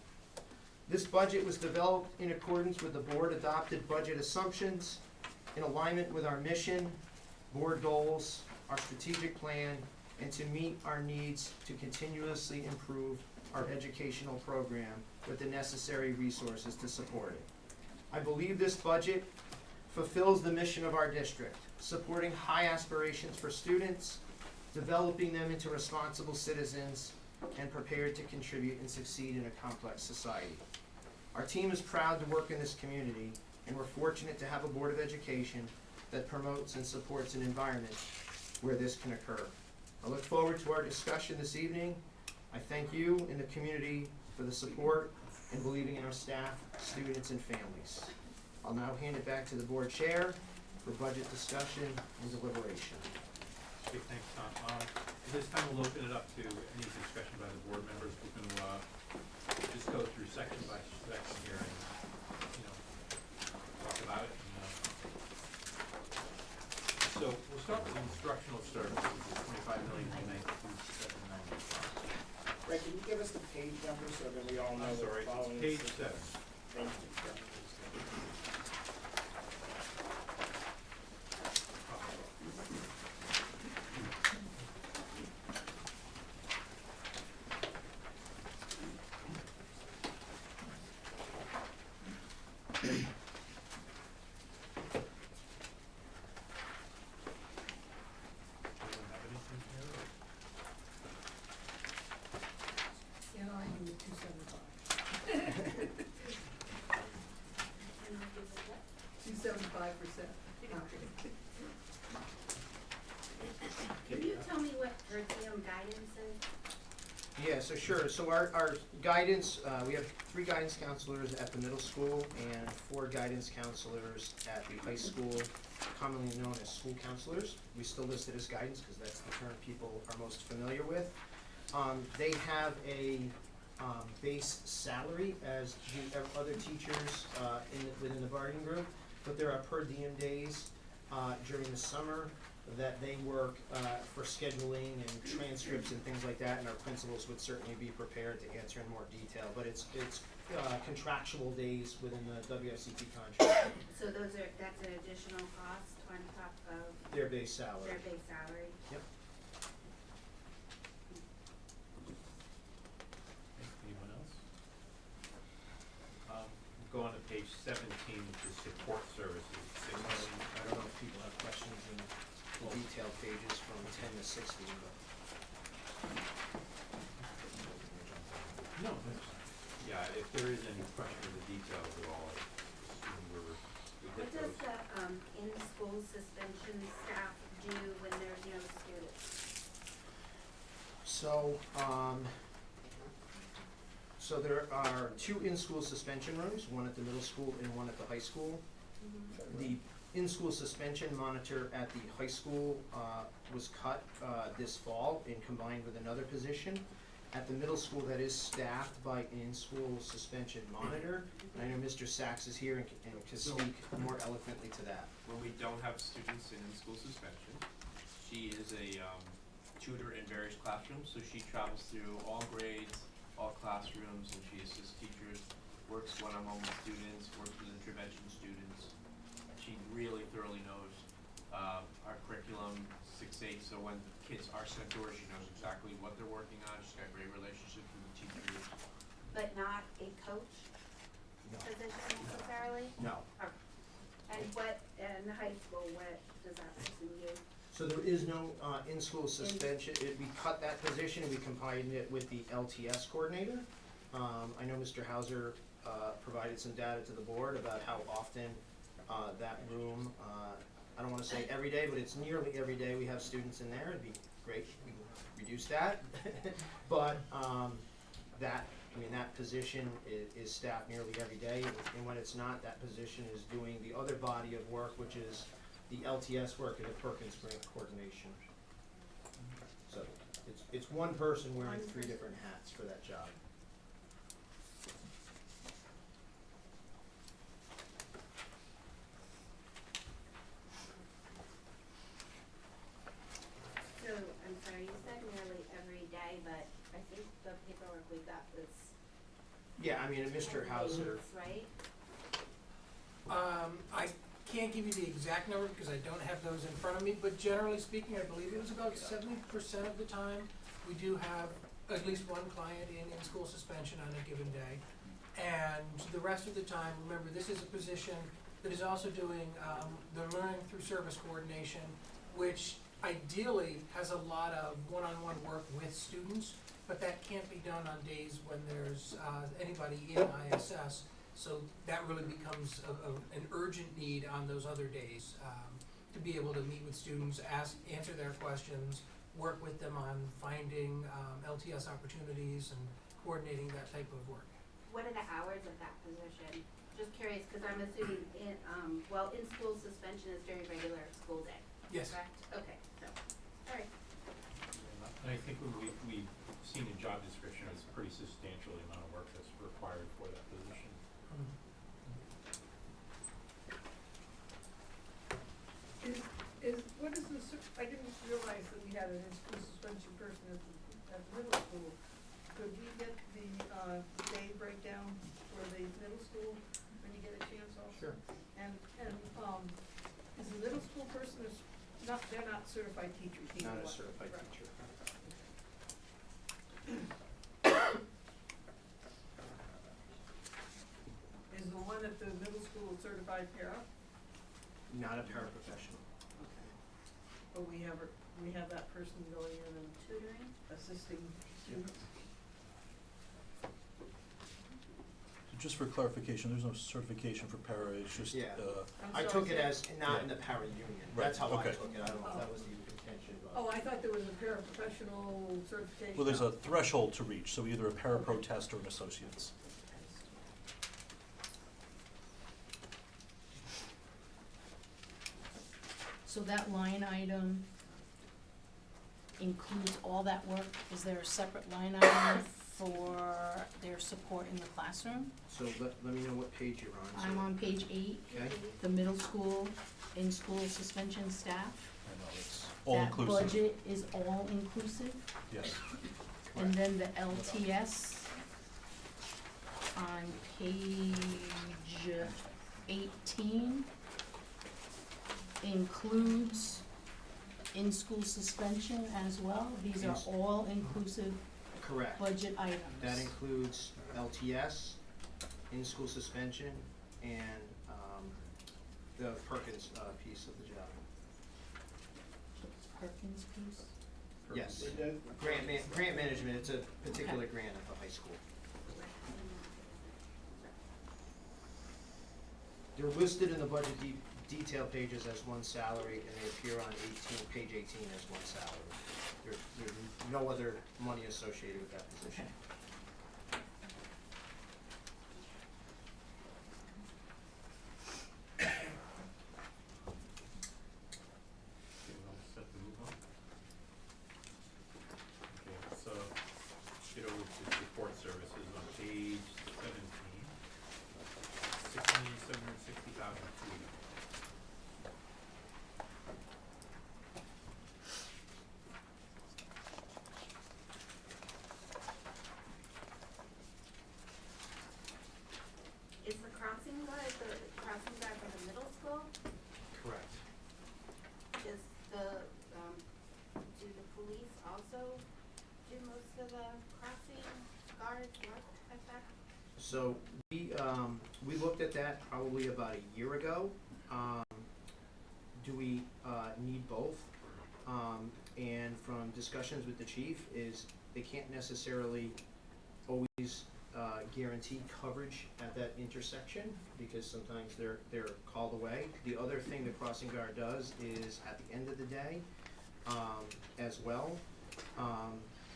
This budget was developed in accordance with the board-adopted budget assumptions, in alignment with our mission, board goals, our strategic plan, and to meet our needs to continuously improve our educational program with the necessary resources to support it. I believe this budget fulfills the mission of our district, supporting high aspirations for students, developing them into responsible citizens, and prepared to contribute and succeed in a complex society. Our team is proud to work in this community, and we're fortunate to have a Board of Education that promotes and supports an environment where this can occur. I look forward to our discussion this evening. I thank you and the community for the support and believing in our staff, students, and families. I'll now hand it back to the board chair for budget discussion and deliberation. Okay, thanks, Tom. At this time, we'll open it up to any discussion by the board members. We can just go through section by section here and, talk about it. So we'll start with instructional services, $25,292,795. Greg, can you give us the page number so that we all know I'm we're sorry, following? page the 7. Thank you. Anyone have anything here? Yeah, I can do 275. 275%. Can you tell me what per diem guidance is? Yeah, so sure. So our guidance, we have 3 guidance counselors at the middle school and 4 guidance counselors at the high school, commonly known as school counselors. We still list it as guidance because that's the term people are most familiar with. They have a base salary as the other teachers within the bargaining group, but there are per diem days during the summer that they work for scheduling and transcripts and things like that, and our principals would certainly be prepared to answer in more detail, but it's contractual days within the WFCP contract, So that's an additional cost on top of their base salary. their base salary? Yep. Anyone else? Go on to page 17, which is support services. I don't know if people have questions in the detailed pages from 10 to 16, but. No, yeah, if there is any question of the details at all, What does the, in-school suspension staff do when there's no students? So there are 2 in-school suspension rooms, one at the middle school and one at the high school. The in-school suspension monitor at the high school was cut this fall and combined with another position. At the middle school, that is staffed by an in-school suspension monitor. And I know Mr. Sachs is here and can speak more eloquently to that. When we don't have students in school suspension, she is a tutor in various classrooms, so she travels through all grades, all classrooms, and she assists teachers, works one-on-one with students, works with intervention students. She really thoroughly knows our curriculum, 6-8, so when kids are sent to her, she knows exactly what they're working on. She's got great relationships with the teachers. But not a coach No. position necessarily? No. And what, in high school, what does that person do? So there is no in-school suspension. We cut that position and we combined it with the LTS coordinator. I know Mr. Hauser provided some data to the board about how often that room, I don't wanna say every day, but it's nearly every day we have students in there. It'd be great if we could reduce that. But that position is staffed nearly every day, and when it's not, that position is doing the other body of work, which is the LTS work and the Perkins grant coordination. So it's one person wearing 3 different hats for that job. So, I'm sorry, you said nearly every day, but I think the paperwork we got was. Yeah, I mean, and Mr. Hauser, Right? I can't give you the exact number because I don't have those in front of me, but generally speaking, I believe it was about 70% of the time, we do have at least one client in school suspension on a given day. And the rest of the time, remember, this is a position that is also doing the learning through service coordination, which ideally has a lot of one-on-one work with students, but that can't be done on days when there's anybody in ISS. So that really becomes an urgent need on those other days, to be able to meet with students, answer their questions, work with them on finding LTS opportunities and coordinating that type of work. What are the hours of that position? Just curious, because I'm assuming in-school suspension is during regular school day, Yes. correct? Okay, so, all right. And I think when we've seen a job description, it's a pretty substantial amount of work that's required for that position. What is the, I didn't realize that we had an in-school suspension person at the middle school. Could we get the day breakdown for the middle school when you get a chance also? Sure. And, is the middle school person they're not certified teachers either? Not a one. certified Right. teacher. Is the one at the middle school a certified para? Not a paraprofessional. But we have that person going in and Tutoring? assisting students? Just for clarification, there's no certification for para, it's just, Yeah. I'm I sorry, took it say- as not in Yeah. the para union. Right, That's how I okay. took it. I don't know if that was the intention, but. Oh, I thought there was a paraprofessional certification. well, there's a threshold to reach, so either a para pro test or an associate's. So that line item includes all that work? Is there a separate line item for their support in the classroom? So let me know what page you're on. So- I'm on page 8, Okay, the middle school, in-school suspension staff. I know, it's all inclusive. That budget is all inclusive, Yes, and then the LTS on page 18 includes in-school suspension as well. These are Yes. all inclusive correct. budget items. That includes LTS, in-school suspension, and the Perkins piece of the job. Perkins piece. Yes. Grant management, it's a particular grant at the high school. They're listed in the budget detail pages as one salary, and they appear on page 18 as one salary. There's no other money associated with that position. Okay, we're all set to move on. Okay, so get over to support services on page 17. $6,760,000. Is the crossing guard for the middle school? Correct. Does do the police also do most of the crossing guard work like that? So we looked at that probably about a year ago. Do we need both? And from discussions with the chief is they can't necessarily always guarantee coverage at that intersection because sometimes they're called away. The other thing the crossing guard does is at the end of the day as well.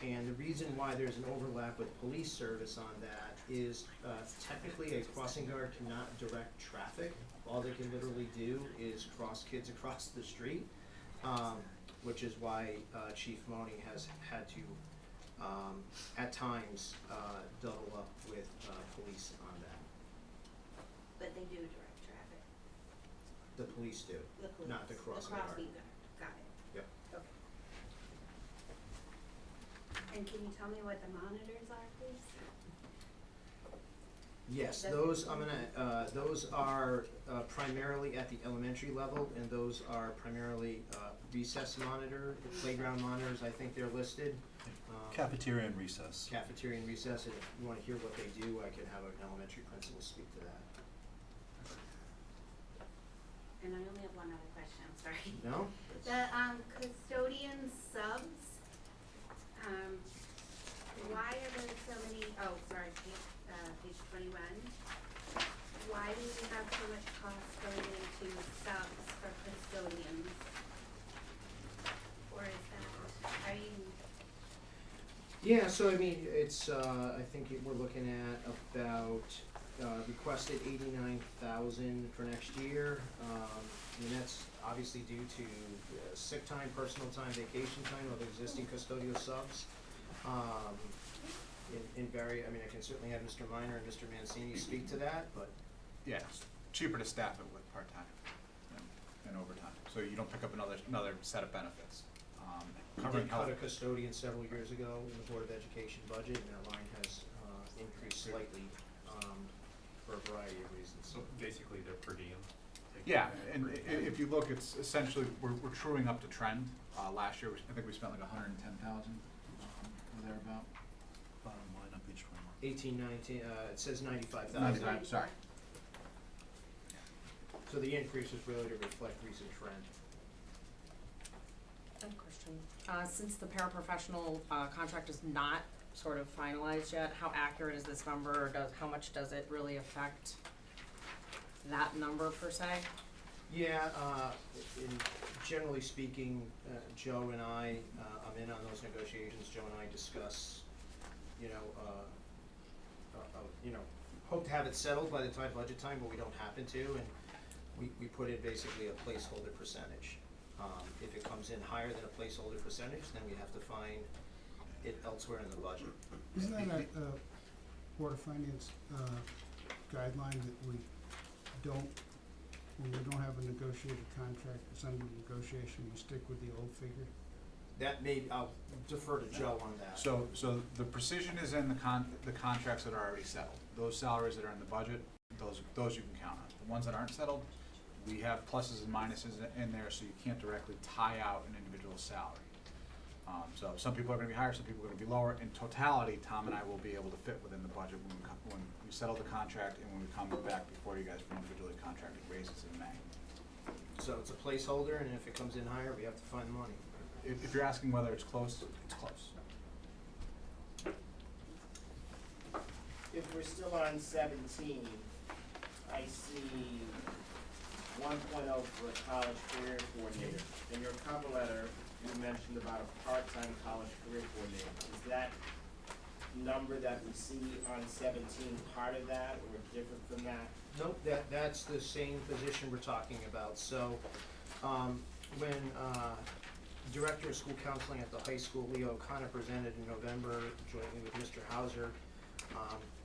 And the reason why there's an overlap with police service on that is technically a crossing guard cannot direct traffic. All they can literally do is cross kids across the street, which is why Chief Money has had to at times double up with police on that. But they do direct traffic. The police do, The police. not the crossing guard. The crossing guard. Got it. Yep. Okay. And can you tell me what the monitors are, please? Yes, That's- those those are primarily at the elementary level, and those are primarily recess monitor, playground monitors. I think they're listed. Cafeteria and recess. Cafeteria and recess, and if you want to hear what they do, I can have an elementary principal speak to that. And I only have one other question, I'm sorry. No? The custodian subs, why are there so many, oh, sorry, page 21. Why do we have so much cost going into subs for custodians? Or is that, are you, Yeah, so I mean, it's, I think we're looking at about, requested 89,000 for next year. And that's obviously due to sick time, personal time, vacation time of existing custodial subs. I mean, I can certainly have Mr. Minor and Mr. Mancini speak to that, but Yeah, it's cheaper to staff it with part-time and overtime, so you don't pick up another set of benefits. we Covering did cut health, a custodian several years ago in the Board of Education budget, and that line has increased slightly for a variety of reasons. So basically, they're per diem. yeah, and if you look, it's essentially, we're truing up to trend. Last year, I think we spent like 110,000, or thereabout. Bottom line on page 21. 18, 19, it says 95,000. 95, sorry. So the increase is really to reflect recent trend. I have a question. Since the paraprofessional contract is not sort of finalized yet, how accurate is this number, or how much does it really affect that number per se? Yeah, generally speaking, Joe and I, I'm in on those negotiations. Joe and I discuss, hope to have it settled by the time budget time, but we don't happen to, and we put in basically a placeholder percentage. If it comes in higher than a placeholder percentage, then we have to find it elsewhere in the budget. Isn't that a Board of Finance guideline that when we don't have a negotiated contract, it's under negotiation, we stick with the old figure? That I'll defer to Joe on that. So the precision is in the contracts that are already settled. Those salaries that are in the budget, those you can count on. The ones that aren't settled, we have pluses and minuses in there, so you can't directly tie out an individual salary. So some people are gonna be higher, some people are gonna be lower. In totality, Tom and I will be able to fit within the budget when we settle the contract and when we come back before you guys for individually contracted raises in May. So it's a placeholder, and if it comes in higher, we have to find the money. If you're asking whether it's close, it's close. If we're still on 17, I see 1.0 for a college career coordinator. In your cover letter, you mentioned about a part-time college career coordinator. Is that number that we see on 17 part of that or different from that? Nope, that's the same position we're talking about. So, when Director of School Counseling at the high school, Leo O'Connor, presented in November jointly with Mr. Hauser,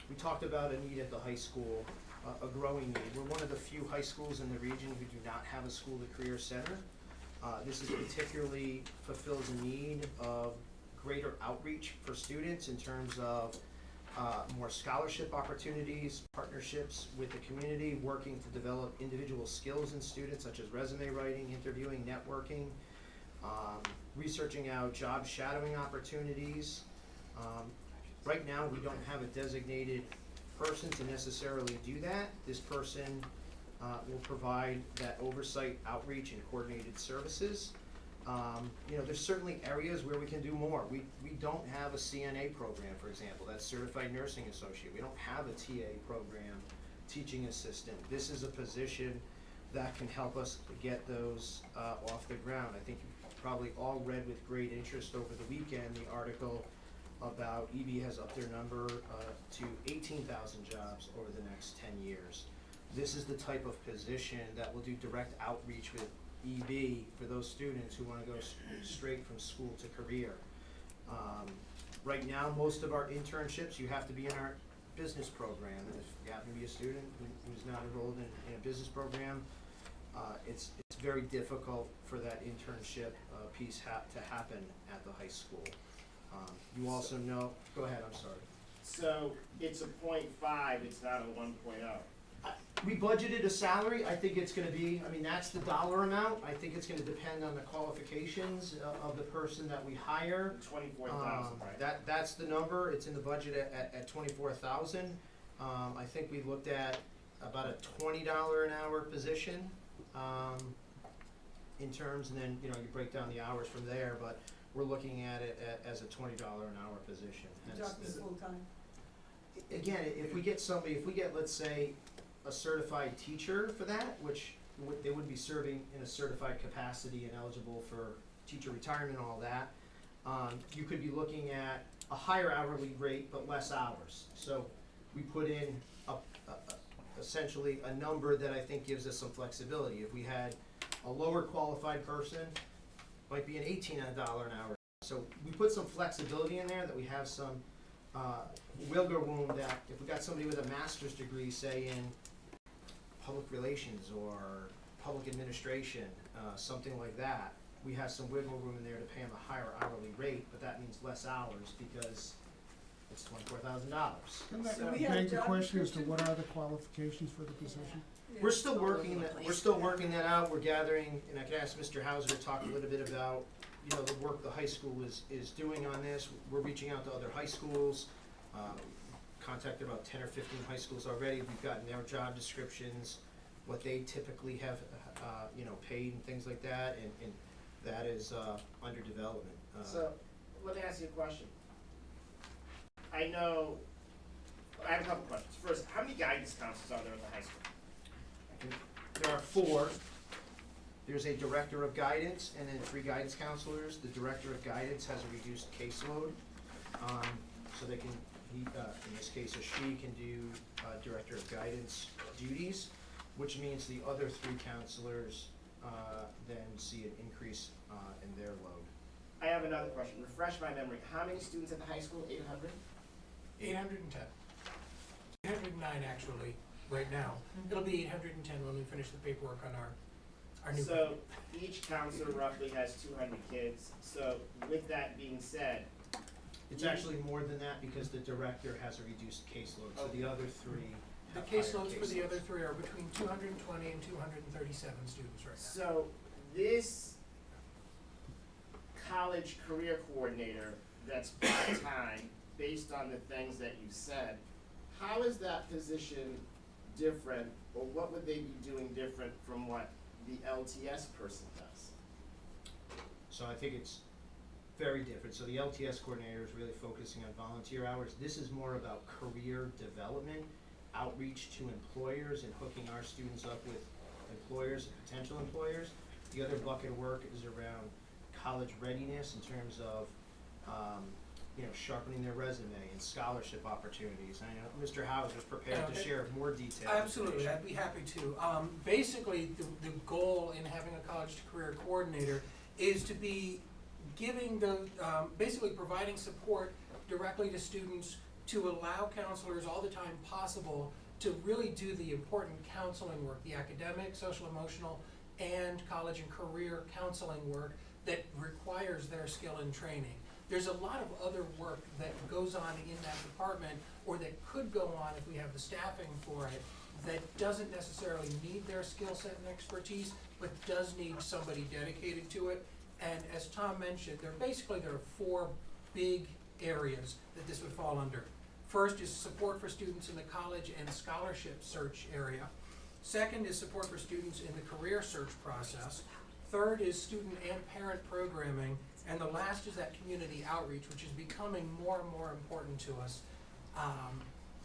we talked about a need at the high school, a growing need. We're one of the few high schools in the region who do not have a school to career center. This is particularly fulfills a need of greater outreach for students in terms of more scholarship opportunities, partnerships with the community, working to develop individual skills in students such as resume writing, interviewing, networking, researching out job shadowing opportunities. Right now, we don't have a designated person to necessarily do that. This person will provide that oversight, outreach, and coordinated services. There's certainly areas where we can do more. We don't have a CNA program, for example, that's Certified Nursing Associate. We don't have a TA program, teaching assistant. This is a position that can help us get those off the ground. I think you've probably all read with great interest over the weekend the article about EB has upped their number to 18,000 jobs over the next 10 years. This is the type of position that will do direct outreach with EB for those students who want to go straight from school to career. Right now, most of our internships, you have to be in our business program. And if you happen to be a student who's not enrolled in a business program, it's very difficult for that internship piece to happen at the high school. You also know, go ahead, I'm sorry. So it's a 0.5, it's not a 1.0. We budgeted a salary. I think it's gonna be, that's the dollar amount. I think it's gonna depend on the qualifications of the person that we hire. 24,000, right? That's the number. It's in the budget at 24,000. I think we looked at about a $20 an hour position, in terms, and then, you break down the hours from there, but we're looking at it as a $20 an hour position. You're talking full-time. Again, if we get, let's say, a certified teacher for that, which they would be serving in a certified capacity and eligible for teacher retirement and all that, you could be looking at a higher hourly rate but less hours. So we put in essentially a number that I think gives us some flexibility. If we had a lower qualified person, might be an $18 an hour. So we put some flexibility in there, that we have some wiggle room, that if we got somebody with a master's degree, say in public relations or public administration, something like that, we have some wiggle room in there to pay them a higher hourly rate, but that means less hours because it's $24,000. So we have Beg the job question as to description? what are the qualifications for the position? Yeah. We're still working that out. We're gathering, and I can ask Mr. Hauser to talk a little bit about, the work the high school is doing on this. We're reaching out to other high schools, contacted about 10 or 15 high schools already. We've gotten their job descriptions, what they typically have, paid and things like that, and that is under development. So, let me ask you a question. I have a couple questions. First, how many guidance counselors are there at the high school? There are 4. There's a director of guidance and then 3 guidance counselors. The director of guidance has a reduced caseload, so they can, in this case, a she can do director of guidance duties, which means the other 3 counselors then see an increase in their load. I have another question. Refresh my memory. How many students at the high school? 800? 810. 809 actually, right now. It'll be 810 when we finish the paperwork on our new. So each counselor roughly has 200 kids. So with that being said, It's actually more than that because the director has a reduced caseload, so the other 3 The have higher caseloads for the caseloads. other 3 are between 220 and 237 students right now. so this college career coordinator that's part-time, based on the things that you said, how is that position different, or what would they be doing different from what the LTS person does? So I think it's very different. So the LTS coordinator is really focusing on volunteer hours. This is more about career development, outreach to employers, and hooking our students up with employers and potential employers. The other bucket of work is around college readiness in terms of, sharpening their resume and scholarship opportunities. I know Mr. Howes was prepared to Okay. share more details. Absolutely, I'd be happy to. Basically, the goal in having a college to career coordinator is to be giving basically providing support directly to students to allow counselors all the time possible to really do the important counseling work, the academic, social, emotional, and college and career counseling work that requires their skill and training. There's a lot of other work that goes on in that department, or that could go on if we have the staffing for it, that doesn't necessarily need their skill set and expertise, but does need somebody dedicated to it. And as Tom mentioned, there are 4 big areas that this would fall under. First is support for students in the college and scholarship search area. Second is support for students in the career search process. Third is student and parent programming. And the last is that community outreach, which is becoming more and more important to us.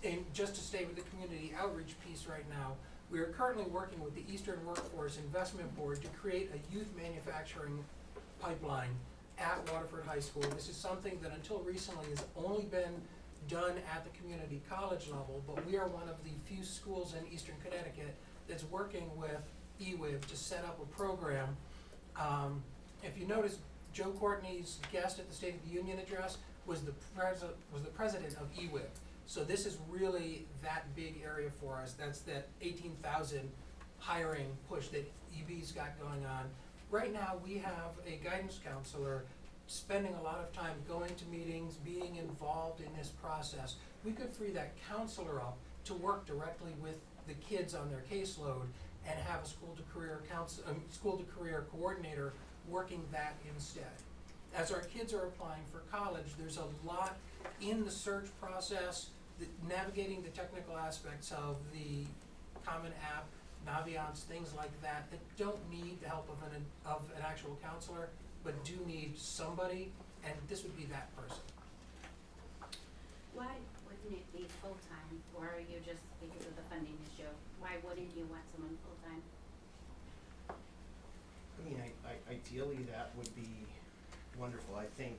And just to stay with the community outreach piece right now, we are currently working with the Eastern Workforce Investment Board to create a youth manufacturing pipeline at Waterford High School. This is something that until recently has only been done at the community college level, but we are one of the few schools in Eastern Connecticut that's working with EWIB to set up a program. If you notice, Joe Courtney's guest at the State of the Union address was the president of EWIB. So this is really that big area for us. That's that 18,000 hiring push that EB's got going on. Right now, we have a guidance counselor spending a lot of time going to meetings, being involved in this process. We could free that counselor up to work directly with the kids on their caseload and have a school to career coordinator working that instead. As our kids are applying for college, there's a lot in the search process, navigating the technical aspects of the Common App, Naviance, things like that don't need the help of an actual counselor, but do need somebody, and this would be that person. Why wouldn't it be full-time, or are you just because of the funding issue? Why wouldn't you want someone full-time? I mean, ideally, that would be wonderful. I think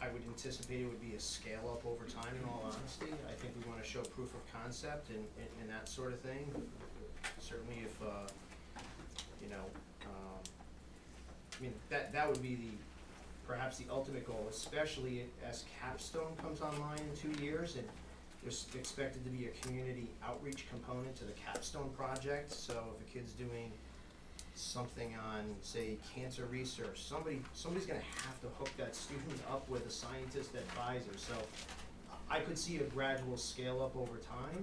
I would anticipate it would be a scale up over time, in all honesty. I think we wanna show proof of concept and that sort of thing. Certainly if, I mean, that would be perhaps the ultimate goal, especially as Capstone comes online in 2 years, and there's expected to be a community outreach component to the Capstone project. So if a kid's doing something on, say, cancer research, somebody's gonna have to hook that student up with a scientist advisor. So I could see a gradual scale up over time.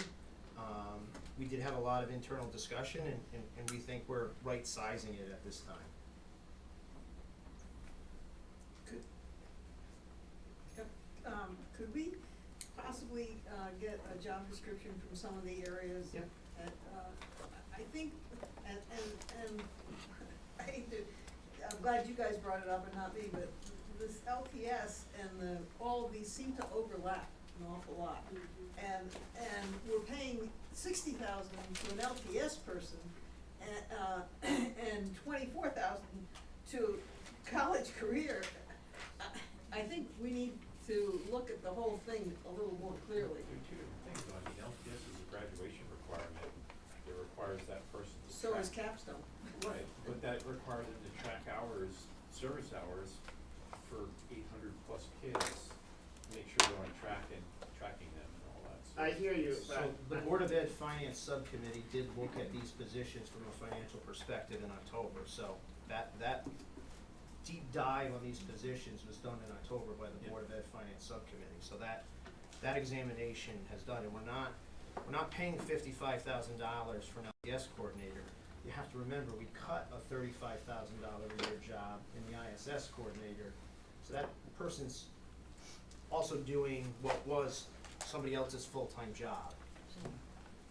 We did have a lot of internal discussion, and we think we're right sizing it at this time. Could we possibly get a job description from some of the areas? Yep. That, I think, and I hate to, I'm glad you guys brought it up and not me, but this LTS and all of these seem to overlap an awful lot. And we're paying $60,000 to an LTS person, and $24,000 to college career. I think we need to look at the whole thing a little more clearly. There are two different things, though. I mean, LTS is a graduation requirement. It requires that person to So track. is Capstone. Right, but that requires them to track hours, service hours for 800 plus kids, make sure they're on track and tracking them and all that. So I hear you, So the Board of Ed Finance Subcommittee did look at these positions from a financial perspective in October, so that deep dive on these positions was done in October by the Board of Ed Finance Subcommittee. So that examination has done, and we're not paying $55,000 for an LTS coordinator. You have to remember, we cut a $35,000 a year job in the ISS coordinator. So that person's also doing what was somebody else's full-time job.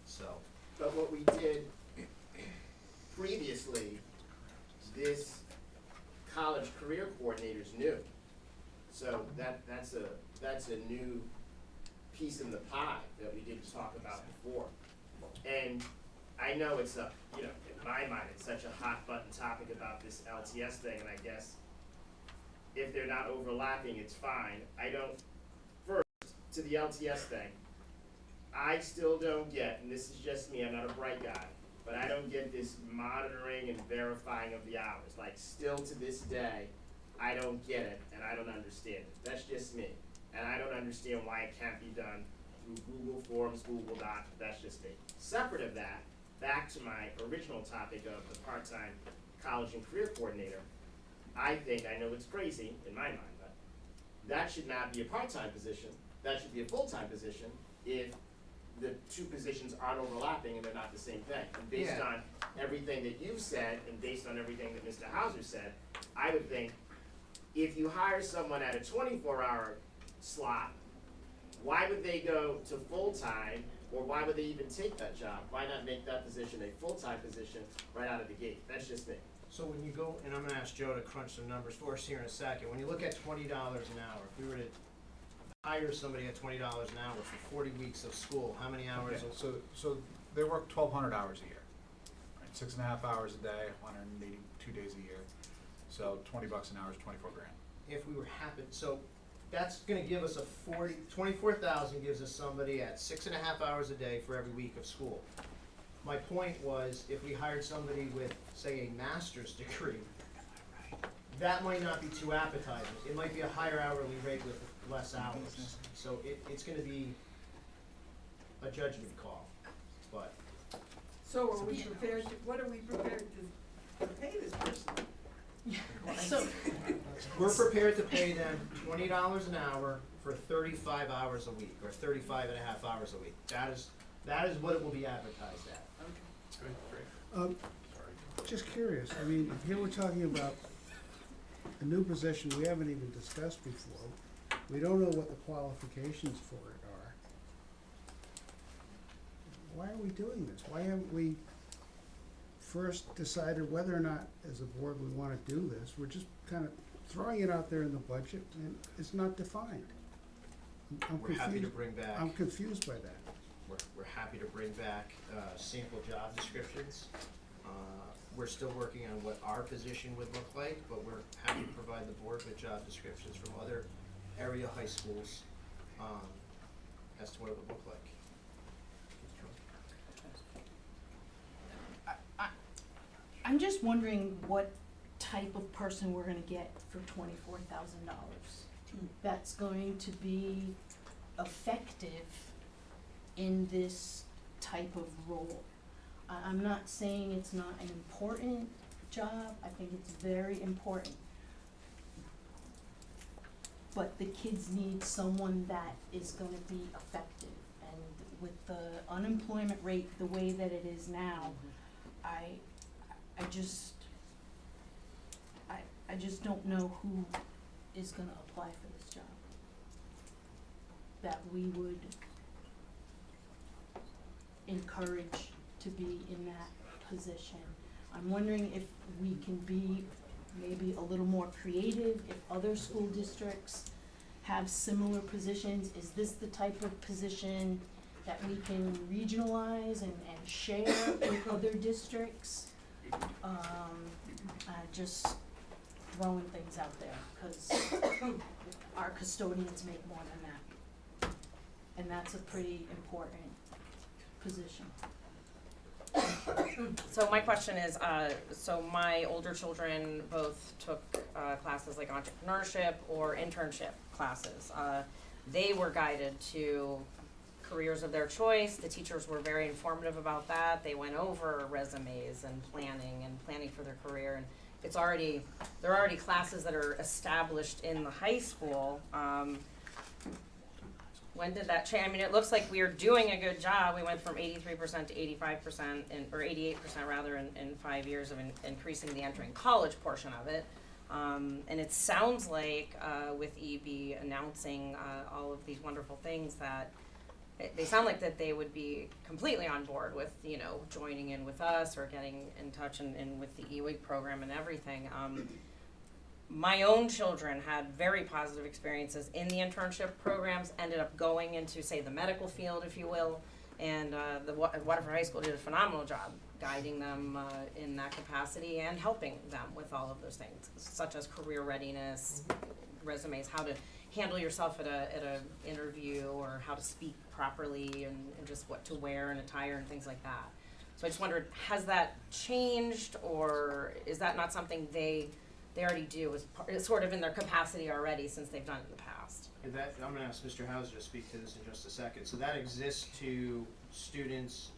So, But what we did previously, this college career coordinator's new. So that's a new piece in the pie that we didn't talk about before. And I know it's my mind, it's such a hot button topic about this LTS thing, and I guess if they're not overlapping, it's fine. I don't, first, to the LTS thing, I still don't get, and this is just me, I'm not a bright guy, but I don't get this monitoring and verifying of the hours. Like, still to this day, I don't get it, and I don't understand it. That's just me. And I don't understand why it can't be done through Google Forms, Google Docs, that's just me. Separate of that, back to my original topic of the part-time college and career coordinator, I think, I know it's crazy in my mind, but that should not be a part-time position. That should be a full-time position if the two positions aren't overlapping and they're not the same thing. And based Yeah. on everything that you've said and based on everything that Mr. Hauser said, I would think if you hire someone at a 24-hour slot, why would they go to full-time, or why would they even take that job? Why not make that position a full-time position right out of the gate? That's just me. So when you go, and I'm gonna ask Joe to crunch some numbers for us here in a second, when you look at $20 an hour, if we were to hire somebody at $20 an hour for 40 weeks of school, how many hours? Okay, so they work 1,200 hours a year, right? 6.5 hours a day, 182 days a year. So $20 an hour is 24 grand. If we were happy, so that's gonna give us 24,000 gives us somebody at 6.5 hours a day for every week of school. My point was, if we hired somebody with, say, a master's degree, that might not be too appetizing. It might be a higher hourly rate with less hours. So it's gonna be a judgment call, but. So are we prepared to, what are we prepared to pay this person? So, We're prepared to pay them $20 an hour for 35 hours a week, or 35.5 hours a week. That is what it will be advertised at. Great, great. Just curious, I mean, here we're talking about a new position we haven't even discussed before. We don't know what the qualifications for it are. Why are we doing this? Why haven't we first decided whether or not, as a board, we wanna do this? We're just kind of throwing it out there in the budget, and it's not defined. I'm We're happy to confused. bring back. I'm confused by that. We're happy to bring back sample job descriptions. We're still working on what our position would look like, but we're happy to provide the board with job descriptions from other area high schools as to what it would look like. I'm just wondering what type of person we're gonna get for $24,000 that's going to be effective in this type of role. I'm not saying it's not an important job, I think it's very important. But the kids need someone that is gonna be effective, and with the unemployment rate the way that it is now, I just don't know who is gonna apply for this job. That we would encourage to be in that position. I'm wondering if we can be maybe a little more creative, if other school districts have similar positions. Is this the type of position that we can regionalize and share with other districts? Just throwing things out there, cause our custodians make more than that. And that's a pretty important position. So my question is, so my older children both took classes like entrepreneurship or internship classes. They were guided to careers of their choice. The teachers were very informative about that. They went over resumes and planning for their career. And there are already classes that are established in the high school. When did that change? I mean, it looks like we are doing a good job. We went from 83% to 85%, or 88% rather, in 5 years of increasing the entering college portion of it. And it sounds like with EB announcing all of these wonderful things that they sound like that they would be completely on board with, joining in with us or getting in touch and with the EWIG program and everything. My own children had very positive experiences in the internship programs, ended up going into, say, the medical field, if you will, and the Waterford High School did a phenomenal job guiding them in that capacity and helping them with all of those things, such as career readiness, resumes, how to handle yourself at a interview, or how to speak properly, and just what to wear and attire and things like that. So I just wondered, has that changed, or is that not something they already do, is sort of in their capacity already since they've done it in the past? And that, I'm gonna ask Mr. Hauser to speak to this in just a second. So that exists to students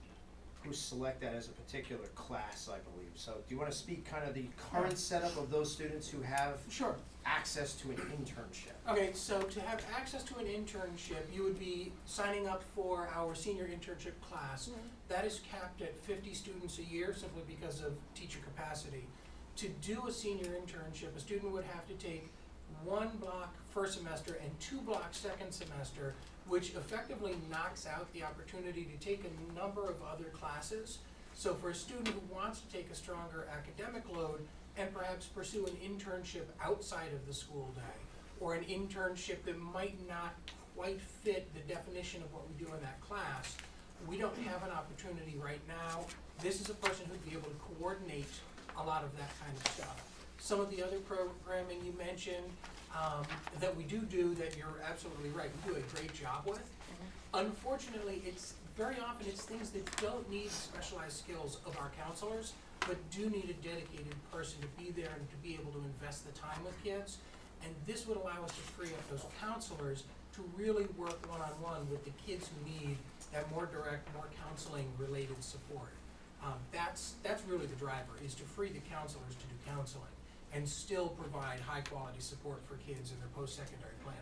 who select that as a particular class, I believe. So do you wanna speak kind of the current setup of those students who have Sure. access to an internship? Okay, so to have access to an internship, you would be signing up for our senior internship class. That is capped at 50 students a year simply because of teacher capacity. To do a senior internship, a student would have to take 1 block first semester and 2 blocks second semester, which effectively knocks out the opportunity to take a number of other classes. So for a student who wants to take a stronger academic load and perhaps pursue an internship outside of the school day, or an internship that might not quite fit the definition of what we do in that class, we don't have an opportunity right now. This is a person who'd be able to coordinate a lot of that kind of stuff. Some of the other programming you mentioned that we do that you're absolutely right, we do a great job with. Unfortunately, it's very often it's things that don't need specialized skills of our counselors, but do need a dedicated person to be there and to be able to invest the time with kids. And this would allow us to free up those counselors to really work one-on-one with the kids who need that more direct, more counseling-related support. That's really the driver, is to free the counselors to do counseling and still provide high-quality support for kids in their post-secondary planning.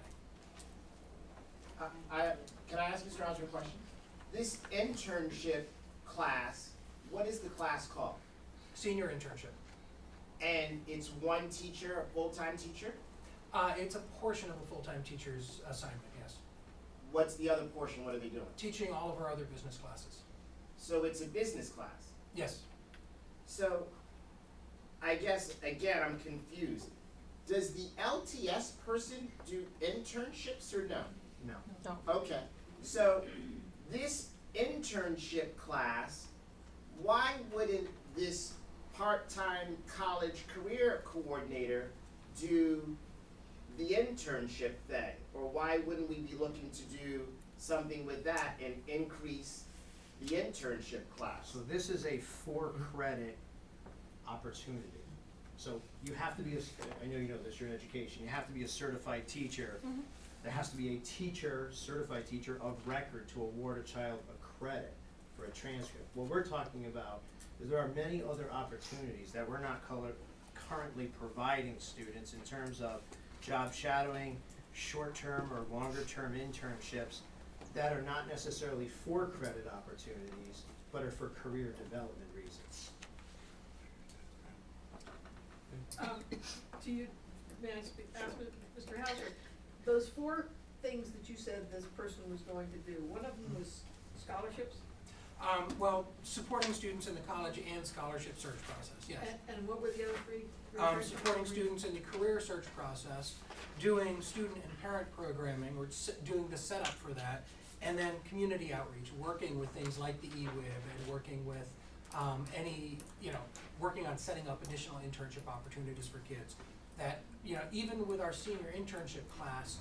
Can I ask Mr. Hauser a question? This internship class, what is the class called? Senior internship. And it's one teacher, a full-time teacher? It's a portion of a full-time teacher's assignment, yes. What's the other portion? What are they doing? Teaching all of our other business classes. So it's a business class. Yes. So I guess, again, I'm confused. Does the LTS person do internships or no? No. Okay, so this internship class, why wouldn't this part-time college career coordinator do the internship thing? Or why wouldn't we be looking to do something with that and increase the internship class? So this is a 4-credit opportunity. So you have to be I know you know this, you're in education, you have to be a certified teacher. There has to be a teacher, certified teacher of record to award a child a credit for a transcript. What we're talking about is there are many other opportunities that we're not currently providing students in terms of job shadowing, short-term or longer-term internships that are not necessarily 4-credit opportunities, but are for career development reasons. Do you, may I ask Mr. Hauser, those 4 things that you said this person was going to do, one of them was scholarships? Well, supporting students in the college and scholarship search process, yes. And what were the other 3? Supporting students in the career search process, doing student and parent programming, or doing the setup for that, and then community outreach, working with things like the eWIB and working with working on setting up additional internship opportunities for kids. That, even with our senior internship class,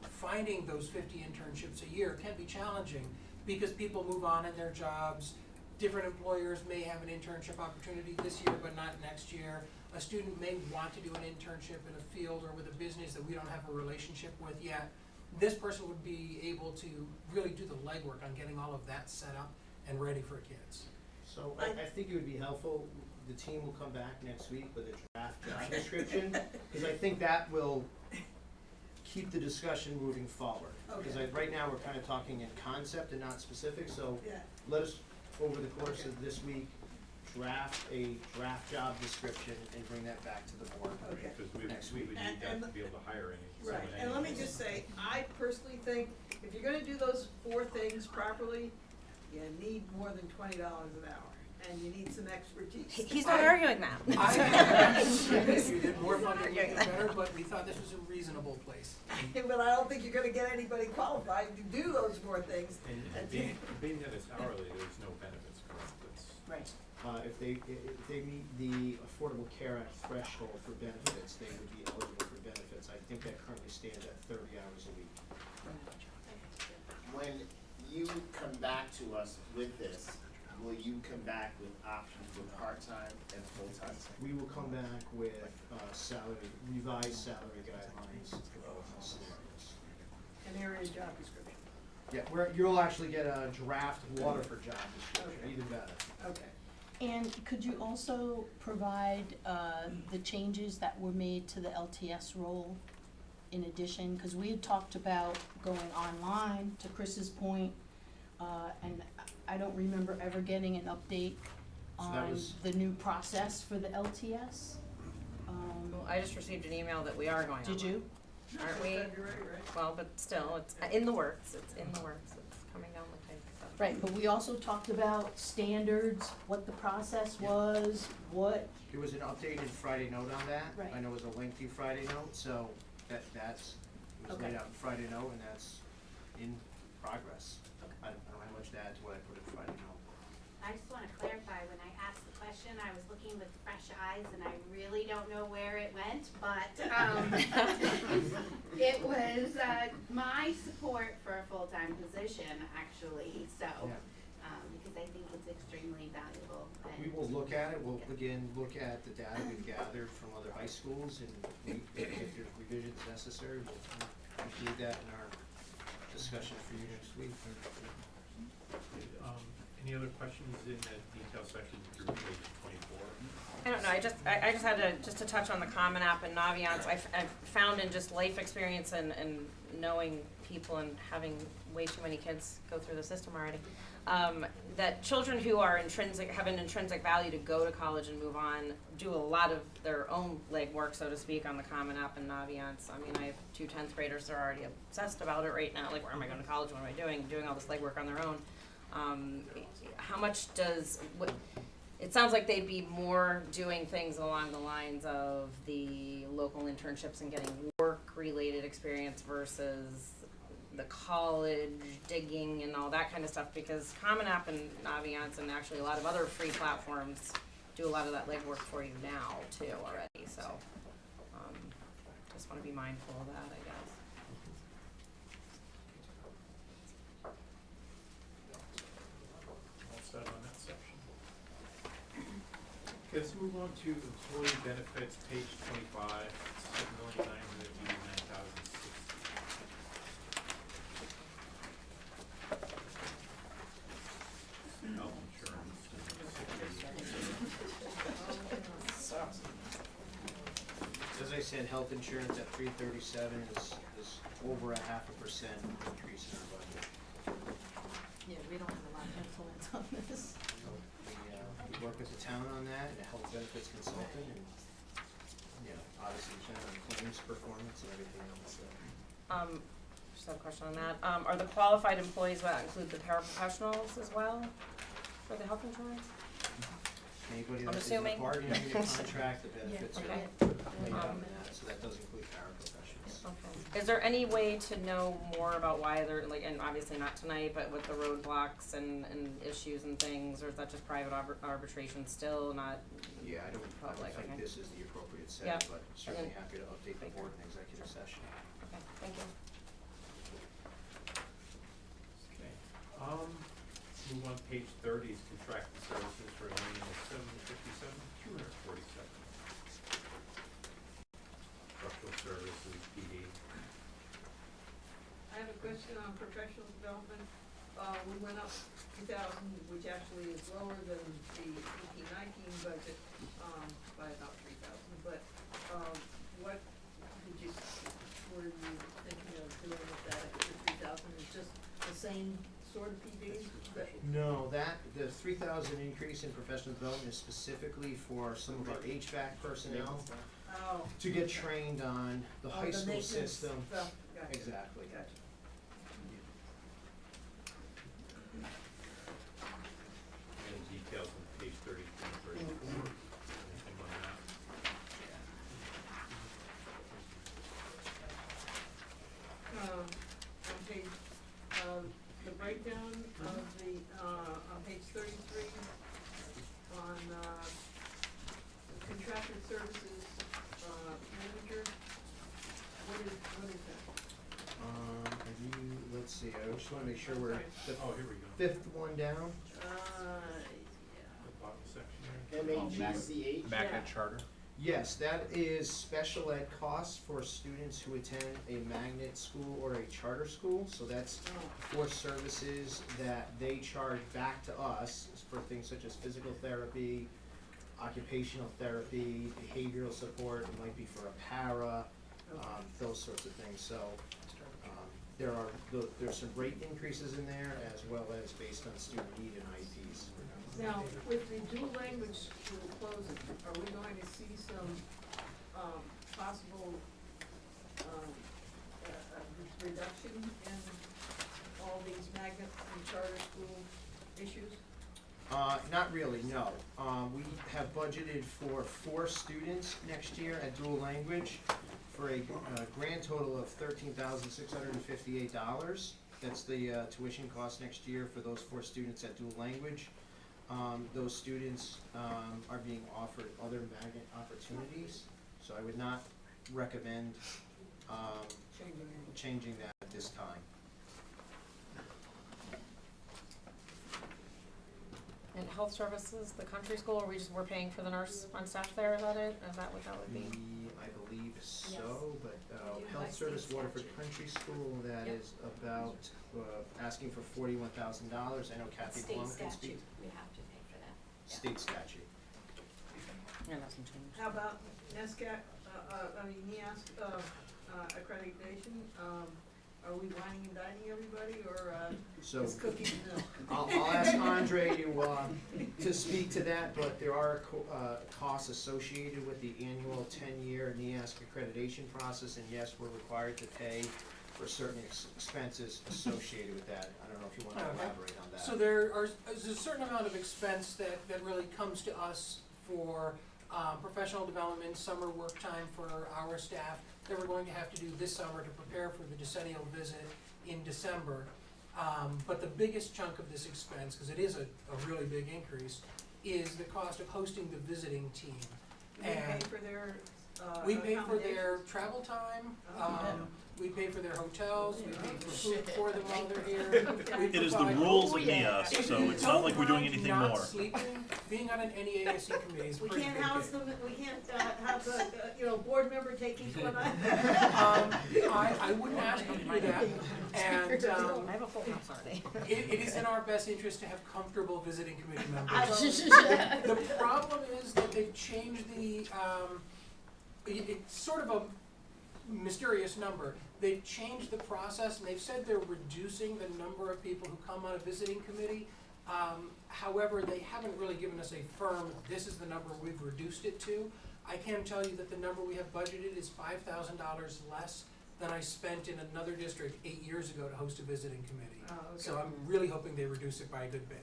finding those 50 internships a year can be challenging because people move on in their jobs. Different employers may have an internship opportunity this year but not next year. A student may want to do an internship in a field or with a business that we don't have a relationship with yet. This person would be able to really do the legwork on getting all of that set up and ready for kids. So I think it would be helpful, the team will come back next week with a draft job description, because I think that will keep the discussion moving forward. Because right now, we're kind of talking in concept and not specific, so Yeah. let us, over the course of this week, draft a draft job description and bring that back to the board Okay. Because we next would week. need And- that to be able to hire any. Right, and let me just say, I personally think if you're gonna do those 4 things properly, you need more than $20 an hour, and you need some expertise. He's not arguing that. If you did more funding, would be better, but we thought this was a reasonable place. But I don't think you're gonna get anybody qualified to do those 4 things. And being that it's hourly, there's no benefits, correct? Right. If they meet the Affordable Care Act threshold for benefits, they would be eligible for benefits. I think that currently stands at 30 hours a week. When you come back to us with this, will you come back with options for part-time and full-time? We will come back with revised salary guidelines for both scenarios. An area job description. Yeah, you'll actually get a draft Waterford job description, Okay. even better. Okay. And could you also provide the changes that were made to the LTS role in addition? Because we had talked about going online, to Chris's point, and I don't remember ever getting an update So that on was- the new process for the LTS. Well, I just received an email that we are going Did online. you? Aren't we? February, right? Well, but still, it's in the works, it's coming down the pipe, so. Right, but we also talked about standards, what the process was, what, There was an updated Friday note on that. Right. I know it was a lengthy Friday note, so it was laid Okay. out in Friday note, and that's in progress. Okay. I don't have much to add to what I put in Friday note. I just wanna clarify, when I asked the question, I was looking with fresh eyes and I really don't know where it went, but, it was, my support for a full-time position, actually, so, because I think it's extremely valuable and. We will look at it, we'll again look at the data we've gathered from other high schools, and if there's revisions necessary, we'll include that in our discussion for you next week. Any other questions in the detail section through page 24? I don't know, I just had to touch on the Common App and Naviance. I've found in just life experience and knowing people and having way too many kids go through the system already, that children who are have an intrinsic value to go to college and move on, do a lot of their own legwork, so to speak, on the Common App and Naviance. I mean, I have two 10th graders that are already obsessed about it right now, like, where am I going to college, what am I doing all this legwork on their own. How much it sounds like they'd be more doing things along the lines of the local internships and getting work-related experience versus the college digging and all that kind of stuff, because Common App and Naviance and actually a lot of other free platforms do a lot of that legwork for you now too already, so just want to be mindful of that, I guess. All set on that section. Okay, let's move on to employee benefits, page 25, $7,989,060. Health insurance. As I said, health insurance at 337 is over 0.5% increase in our budget. yeah, we don't have a lot of influence on this. We work with the town on that, and a health benefits consultant, and, obviously depend on claims performance and everything else, so. Just have a question on that. Are the qualified employees, will that include the paraprofessionals as well for the health insurance? Anybody I'm that's in a assuming. bargaining unit contract, the benefits are Okay. laid out in that, so that does include paraprofessionals. Okay. Is there any way to know more about why they're, like, and obviously not tonight, but with the roadblocks and issues and things, or is that just private arbitration still, not? Yeah, I don't Public, think okay. this is the appropriate Yeah. setting, but certainly then- happy to update the board in executive session. Okay, thank you. Okay, move on, page 30 is contracted services for $1,757,247. Structural services, PD. I have a question on professional development. We went up 2,000, which actually is lower than the 18-19 budget, by about 3,000, but, what did you, were you thinking of doing with that extra 3,000? Is just the same sort of PD? No, the 3,000 increase in professional development is specifically for some of our HVAC personnel Oh. to get trained on the high the school maintenance system. stuff. Gotcha. Exactly. Gotcha. And details on page 33 and 34. Anything on that? On page, the breakdown of the, on page 33, on, contracted services, manager. What is that? Are you, let's see, I just wanna make sure we're the Oh, here we go. fifth one down. The bottom section there. MAGCH? Back Yeah. at charter. Yes, that is special ed costs for students who attend a magnet school or a charter school. So that's for services that they charge back to us for things such as physical therapy, occupational therapy, behavioral support, it might be for a para, those sorts of things. So there's some rate increases in there as well as based on student need and IEPs. Now, with the dual language school closing, are we going to see some, possible, reduction in all these magnet and charter school issues? Not really, no. We have budgeted for 4 students next year at dual language for a grand total of $13,658. That's the tuition cost next year for those 4 students at dual language. Those students are being offered other magnet opportunities, so I would not recommend changing that at this time. And health services, the country school, or we're paying for the nurse on staff there, is that it? Is that what that would be? I believe so, but Health Service Waterford Country School, that is about asking for $41,000. I know Kathy Blum can speak. We have to pay for that. State statute. Yeah, nothing changed. How about NESCAC, NEASC, accreditation, are we whining and dining everybody, or, So is cookies and milk? I'll ask Andre to speak to that, but there are costs associated with the annual 10-year NEASC accreditation process, and yes, we're required to pay for certain expenses associated with that. I don't know if you want to elaborate on that. So there's a certain amount of expense that really comes to us for professional development, summer work time for our staff that we're going to have to do this summer to prepare for the decennial visit in December. But the biggest chunk of this expense, because it is a really big increase, is the cost of hosting the visiting team. We pay for their, We pay for their accommodations? travel time, Oh. we pay for their hotels, we pay for food for them while they're here. We It is the provide- rules of yeah. NEAS, so it's not like we're doing anything Don't mind more. not sleeping, being on an NEASC committee is a We pretty can't big house gig. them, we can't, have the, board member take each one on? I wouldn't ask you to do that, and, I have a full house already. it is in our best interest to have comfortable visiting committee members. I The problem is that they've changed the, it's sort of a mysterious number. They've changed the process, and they've said they're reducing the number of people who come on a visiting committee. However, they haven't really given us a firm, this is the number we've reduced it to. I can tell you that the number we have budgeted is $5,000 less than I spent in another district 8 years ago to host a visiting committee. Oh, okay. So I'm really hoping they reduce it by a good bit.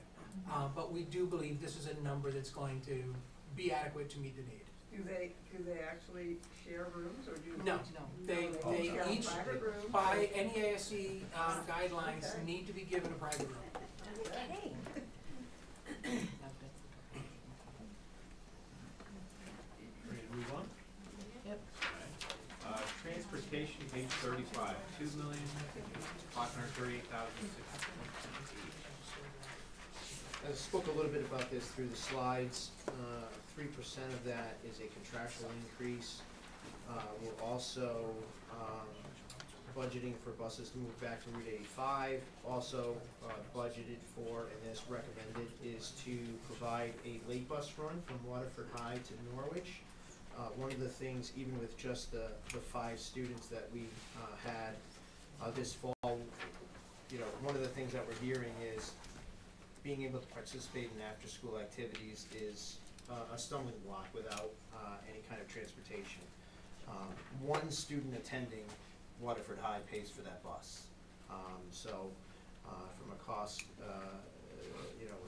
But we do believe this is a number that's going to be adequate to meet the need. Do they actually share rooms, or do? No, they share a each, private room? by NEASC guidelines, Okay. need to be given a private room. Okay. Ready to move on? Yep. Okay. Transportation, page 35, $2,538,600. I spoke a little bit about this through the slides. 3% of that is a contractual increase. We're also budgeting for buses to move back to Route 85. Also budgeted for, and this recommended, is to provide a late bus run from Waterford High to Norwich. One of the things, even with just the 5 students that we had this fall, one of the things that we're hearing is being able to participate in after-school activities is a stumbling block without any kind of transportation. One student attending Waterford High pays for that bus. So from a cost, a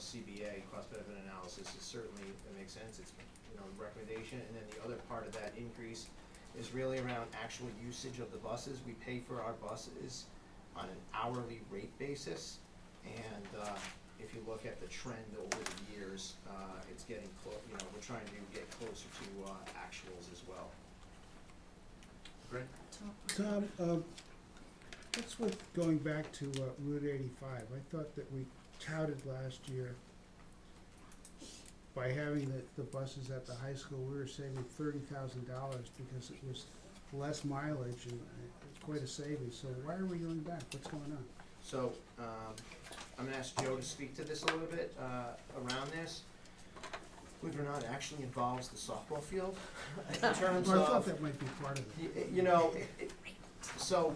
CBA, cost-benefit analysis, it certainly makes sense. It's a recommendation. And then the other part of that increase is really around actual usage of the buses. We pay for our buses on an hourly rate basis. And if you look at the trend over the years, it's getting we're trying to get closer to, actuals as well. Great. Tom, what's with going back to Route 85? I thought that we touted last year by having the buses at the high school, we were saving $30,000 because it was less mileage and it's quite a savings. So why are we going back? What's going on? So, I'm gonna ask Joe to speak to this a little bit, around this. Believe it or not, it actually involves the softball field in terms Well, I thought of, that might be part of it. so,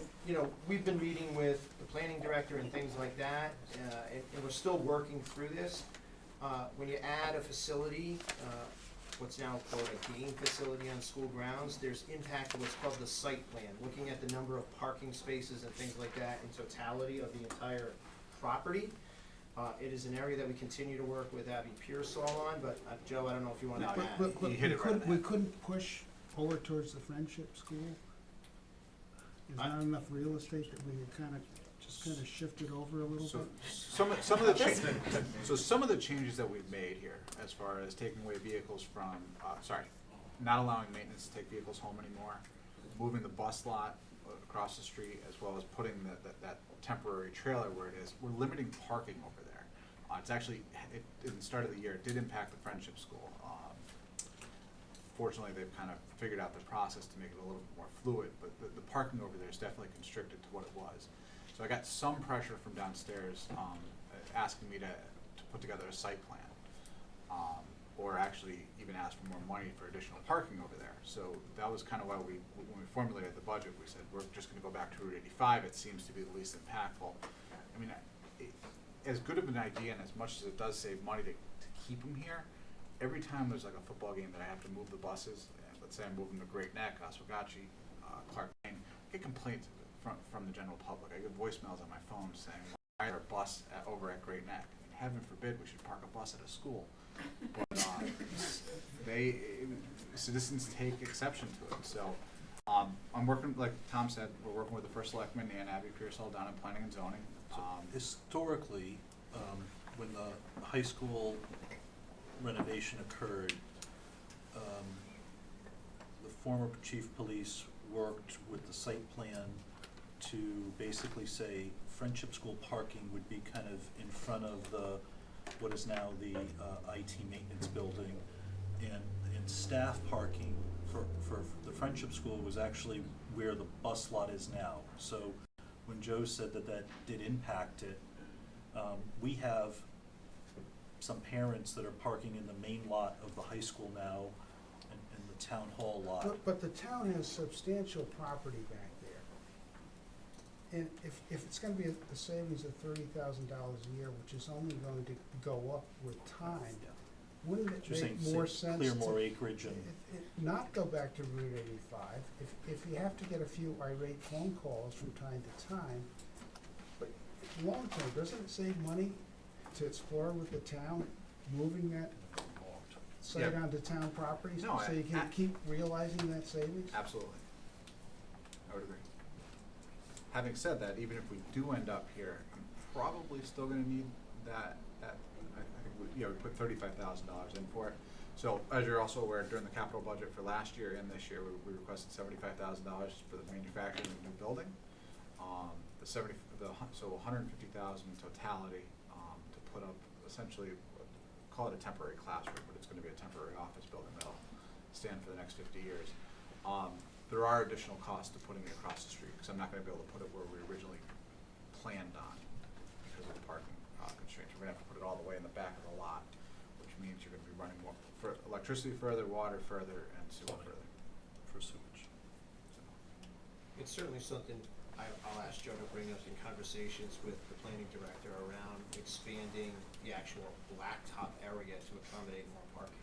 we've been meeting with the planning director and things like that, and we're still working through this. When you add a facility, what's now called a game facility on school grounds, there's impact of what's called the site plan, looking at the number of parking spaces and things like that in totality of the entire property. It is an area that we continue to work with Abby Pearsall on, but Joe, I don't know if you want to add. But You hit it right on the we head. couldn't push over towards the Friendship School? There's not enough real estate that we could kind of shift it over a little So bit? some of the changes, so some of the changes that we've made here, as far as taking away vehicles from, not allowing maintenance to take vehicles home anymore, moving the bus lot across the street, as well as putting that temporary trailer where it is, we're limiting parking over there. It's actually, in the start of the year, it did impact the Friendship School. Fortunately, they've kind of figured out the process to make it a little bit more fluid, but the parking over there is definitely constricted to what it was. So I got some pressure from downstairs, asking me to put together a site plan, or actually even ask for more money for additional parking over there. So that was kind of why when we formulated the budget, we said, we're just gonna go back to Route 85, it seems to be the least impactful. I mean, as good of an idea and as much as it does save money to keep them here, every time there's like a football game that I have to move the buses, and let's say I'm moving to Great Neck, Oswegatchie, Clark Lane, I get complaints from the general public. I get voicemails on my phone saying, why are a bus over at Great Neck? I mean, heaven forbid we should park a bus at a school. But citizens take exception to it. So I'm working, like Tom said, we're working with the first selectman and Abby Pearsall down in planning and zoning. Historically, when the high school renovation occurred, the former chief of police worked with the site plan to basically say Friendship School parking would be kind of in front of what is now the IT maintenance building, and staff parking for the Friendship School was actually where the bus lot is now. So when Joe said that did impact it, we have some parents that are parking in the main lot of the high school now and the town hall lot. But the town has substantial property back there. And if it's gonna be a savings of $30,000 a year, which is only going to go up with time, wouldn't it You're make saying more sense clear to more acreage and not go back to Route 85? If you have to get a few irate phone calls from time to time, but long term, doesn't it save money to explore with the town, moving that site Yeah. onto town properties, No, so you can keep realizing that savings? Absolutely. I would agree. Having said that, even if we do end up here, I'm probably still gonna need that, I think we put $35,000 in for it. So as you're also aware, during the capital budget for last year and this year, we requested $75,000 for the manufacturing of the new building. So 150,000 in totality, to put up essentially, call it a temporary classroom, but it's gonna be a temporary office building that'll stand for the next 50 years. There are additional costs to putting it across the street, because I'm not gonna be able to put it where we originally planned on because of the parking constraints. We're gonna have to put it all the way in the back of the lot, which means you're gonna be running more, for electricity further, water further, and sewer Plumbing. further. for sewage. It's certainly something I'll ask Joe to bring up in conversations with the planning director around expanding the actual blacktop area to accommodate more parking.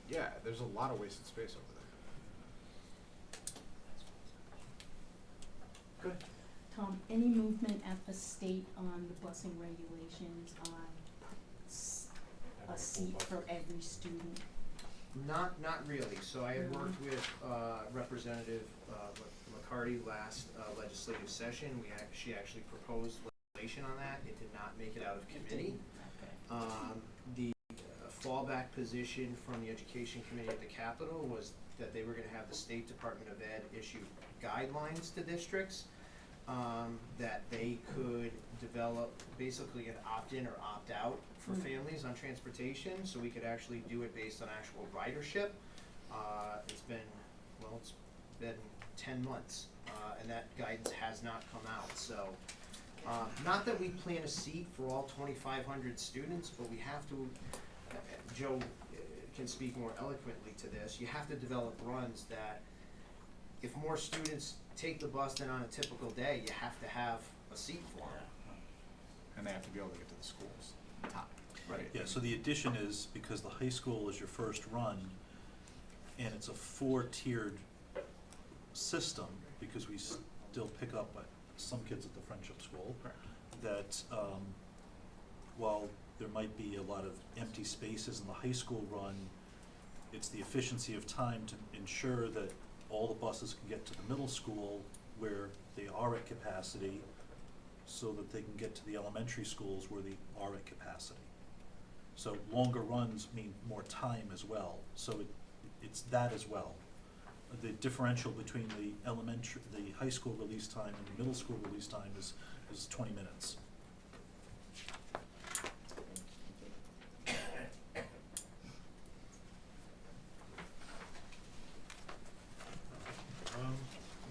Yeah, there's a lot of wasted space over there. Good. Tom, any movement at the state on the busing regulations on a seat for every student? Not really. So I had worked with Representative McCarty last legislative session. She actually proposed on that, it did not make it out of committee. The fallback position from the Education Committee at the Capitol was that they were gonna have the State Department of Ed issue guidelines to districts, that they could develop basically an opt-in or opt-out for families on transportation, so we could actually do it based on actual ridership. It's been 10 months, and that guidance has not come out, so. Not that we plan a seat for all 2,500 students, but we have to, Joe can speak more eloquently to this, you have to develop runs that if more students take the bus than on a typical day, you have to have a seat for them. And they have to be able to get to the schools on time. Right. Yeah, so the addition is, because the high school is your first run, and it's a 4-tiered system, because we still pick up some kids at the Friendship School, that while there might be a lot of empty spaces in the high school run, it's the efficiency of time to ensure that all the buses can get to the middle school where they are at capacity, so that they can get to the elementary schools where they are at capacity. So longer runs mean more time as well, so it's that as well. The differential between the high school release time and the middle school release time is 20 minutes.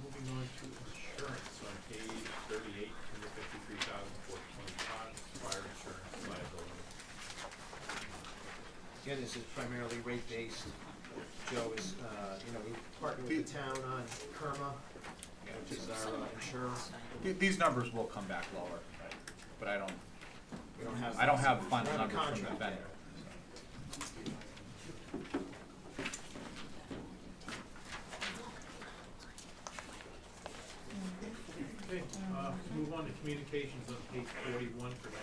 Moving on to insurance on page 38, $253,425, fire insurance liability. Again, this is primarily rate-based. Joe is, we partner with the town on KERMA, which is our insurer. These numbers will come back lower, but I don't have the final we don't have a numbers from the contract vendor. yet. Okay, move on to communications on page 41 for $93,197.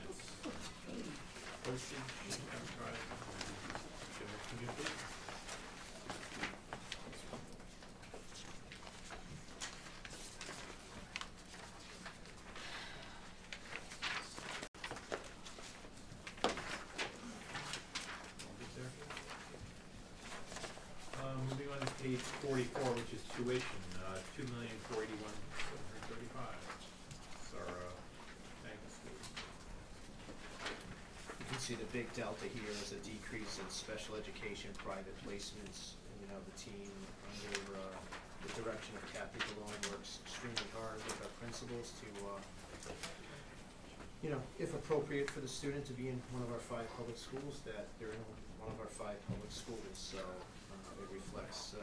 That's postage, advertising, general communications. Moving on to page 44, which is tuition, $2,481,735. It's our magnet schools. You can see the big delta here is a decrease in special education private placements. And, the team under the direction of Kathy Malone works extremely hard with our principals to, if appropriate for the student to be in one of our 5 public schools, that they're in one of our 5 public schools. So it reflects,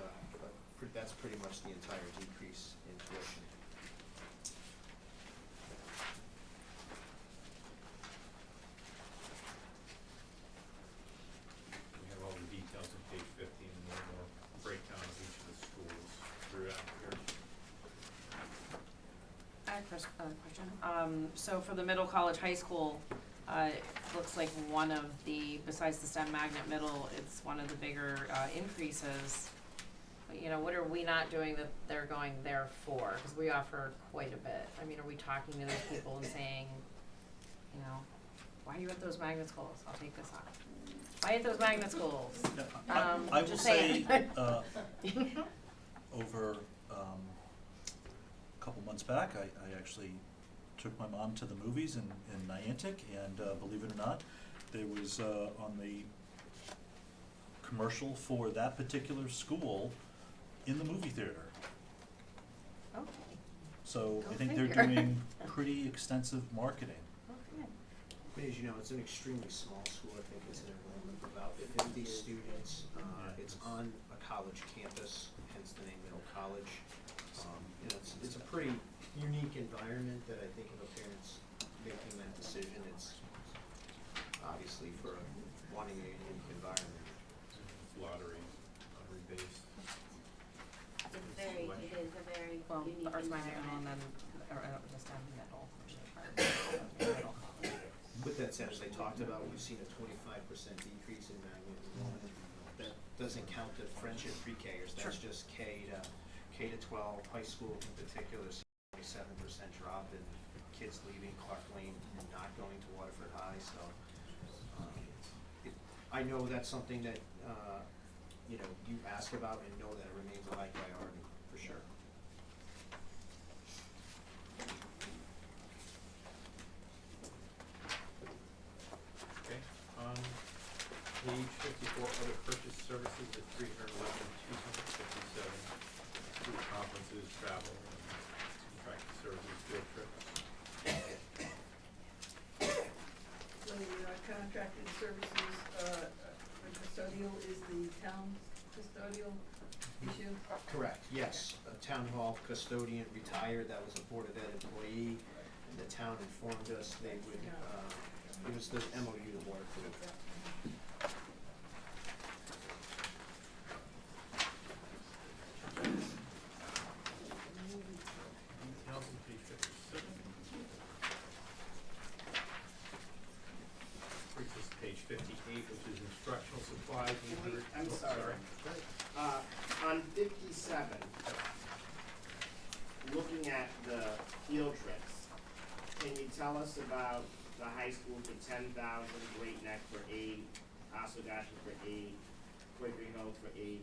that's pretty much the entire decrease in tuition. We have all the details on page 15 and a little more breakdown of each of the schools throughout here. I have a question. So for the middle college, high school, it looks like one of the, besides the STEM magnet middle, it's one of the bigger increases. But, what are we not doing that they're going there for? Because we offer quite a bit. I mean, are we talking to those people and saying, why are you at those magnet schools? I'll take this off. Why at those magnet schools? I will Just say, saying. over a couple months back, I actually took my mom to the movies in Niantic, and believe it or not, there was on the commercial for that particular school in the movie theater. Okay. So Go I think they're figure. doing pretty extensive marketing. Okay. But as you know, it's an extremely small school. I think it's an enrollment of about 50 students. It's on a college campus, hence the name Middle College. It's a pretty unique environment that I think if a parent's making that decision, it's obviously for wanting a unique environment. Lottery-based. It is a very Well, unique the arts magnet middle and environment. then, or just have middle, middle college. With that said, as I talked about, we've seen a 25% decrease in magnet enrollment. That doesn't count the friendship pre-Kers, that's just K to 12, high school in particular. So 7% drop in kids leaving Clark Lane and not going to Waterford High, so, I know that's something that, you know, you ask about and know that it remains a high priority, for sure. Okay, page 54, other purchase services at 311,257, food, conferences, travel, contracted services, field trips. So the contracted services, the custodial is the town custodial issue? Correct, yes. A town hall custodian retired, that was a Board of Ed employee, and the town informed us they would, it was the MOU the board approved. Details on page 57. Brings us to page 58, which is instructional supplies. Wait, I'm Oh, sorry. On 57, looking at the field trips, can you tell us about the high school for 10,000, Great Neck for 8, Oswegatchie for 8, Quaker Hills for 8?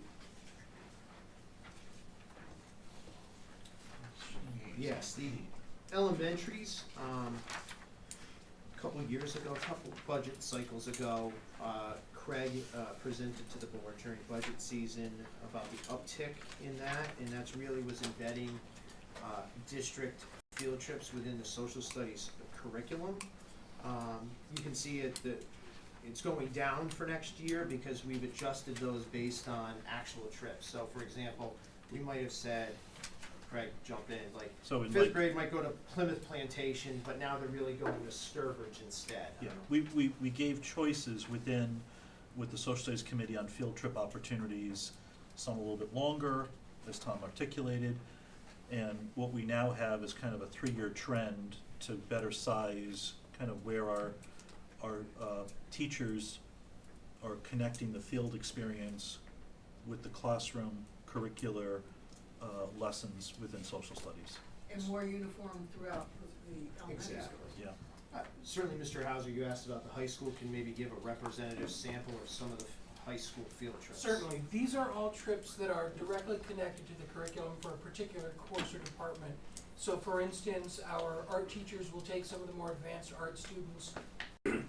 Yes, the elementaries, a couple of years ago, a couple budget cycles ago, Craig presented to the board during budget season about the uptick in that, and that's really was embedding district field trips within the social studies curriculum. You can see it that it's going down for next year because we've adjusted those based on actual trips. So for example, we might have said, Craig, jump in, like, So in fifth grade might go to Plymouth Plantation, but now they're really going to Sturbridge instead. I Yeah, don't know. we gave choices with the Social Studies Committee on field trip opportunities, some a little bit longer, as Tom articulated. And what we now have is kind of a 3-year trend to better size kind of where our teachers are connecting the field experience with the classroom curricular lessons within social studies. And more uniform throughout the elementary Exactly. schools. Yeah. Certainly, Mr. Hauser, you asked about the high school, can maybe give a representative sample of some of the high school field trips. Certainly, these are all trips that are directly connected to the curriculum for a particular course or department. So for instance, our art teachers will take some of the more advanced art students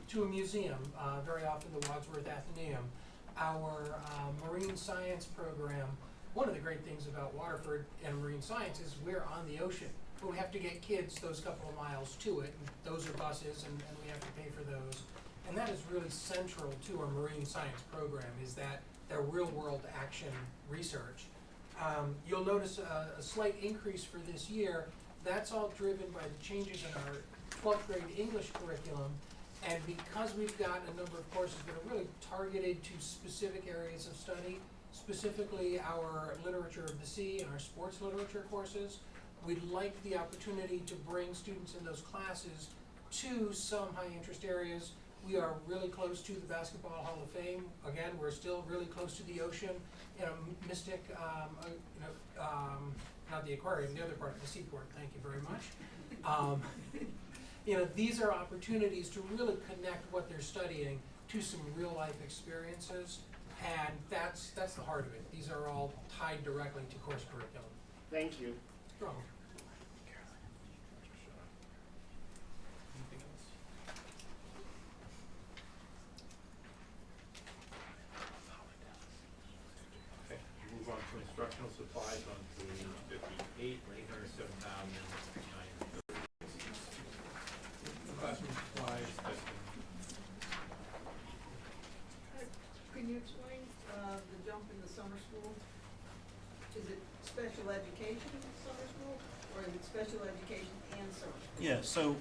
to a museum, very often the Wadsworth Athenaeum. Our marine science program, one of the great things about Waterford and marine science is we're on the ocean, but we have to get kids those couple of miles to it, and those are buses, and we have to pay for those. And that is really central to our marine science program, is that real world action research. You'll notice a slight increase for this year. That's all driven by the changes in our 12th grade English curriculum. And because we've got a number of courses that are really targeted to specific areas of study, specifically our literature of the sea and our sports literature courses, we'd like the opportunity to bring students in those classes to some high interest areas. We are really close to the Basketball Hall of Fame. Again, we're still really close to the ocean. You know, Mystic, not the aquarium, the other part of the seaport, thank you very much. You know, these are opportunities to really connect what they're studying to some real life experiences, and that's the heart of it. These are all tied directly to course curriculum. Thank you. Wrong. Anything else? Okay, move on to instructional supplies on page 58, $807,930. Classroom supplies, testing. Can you explain, the jump in the summer school? Is it special education summer school, or is it special education and summer school? Yeah, so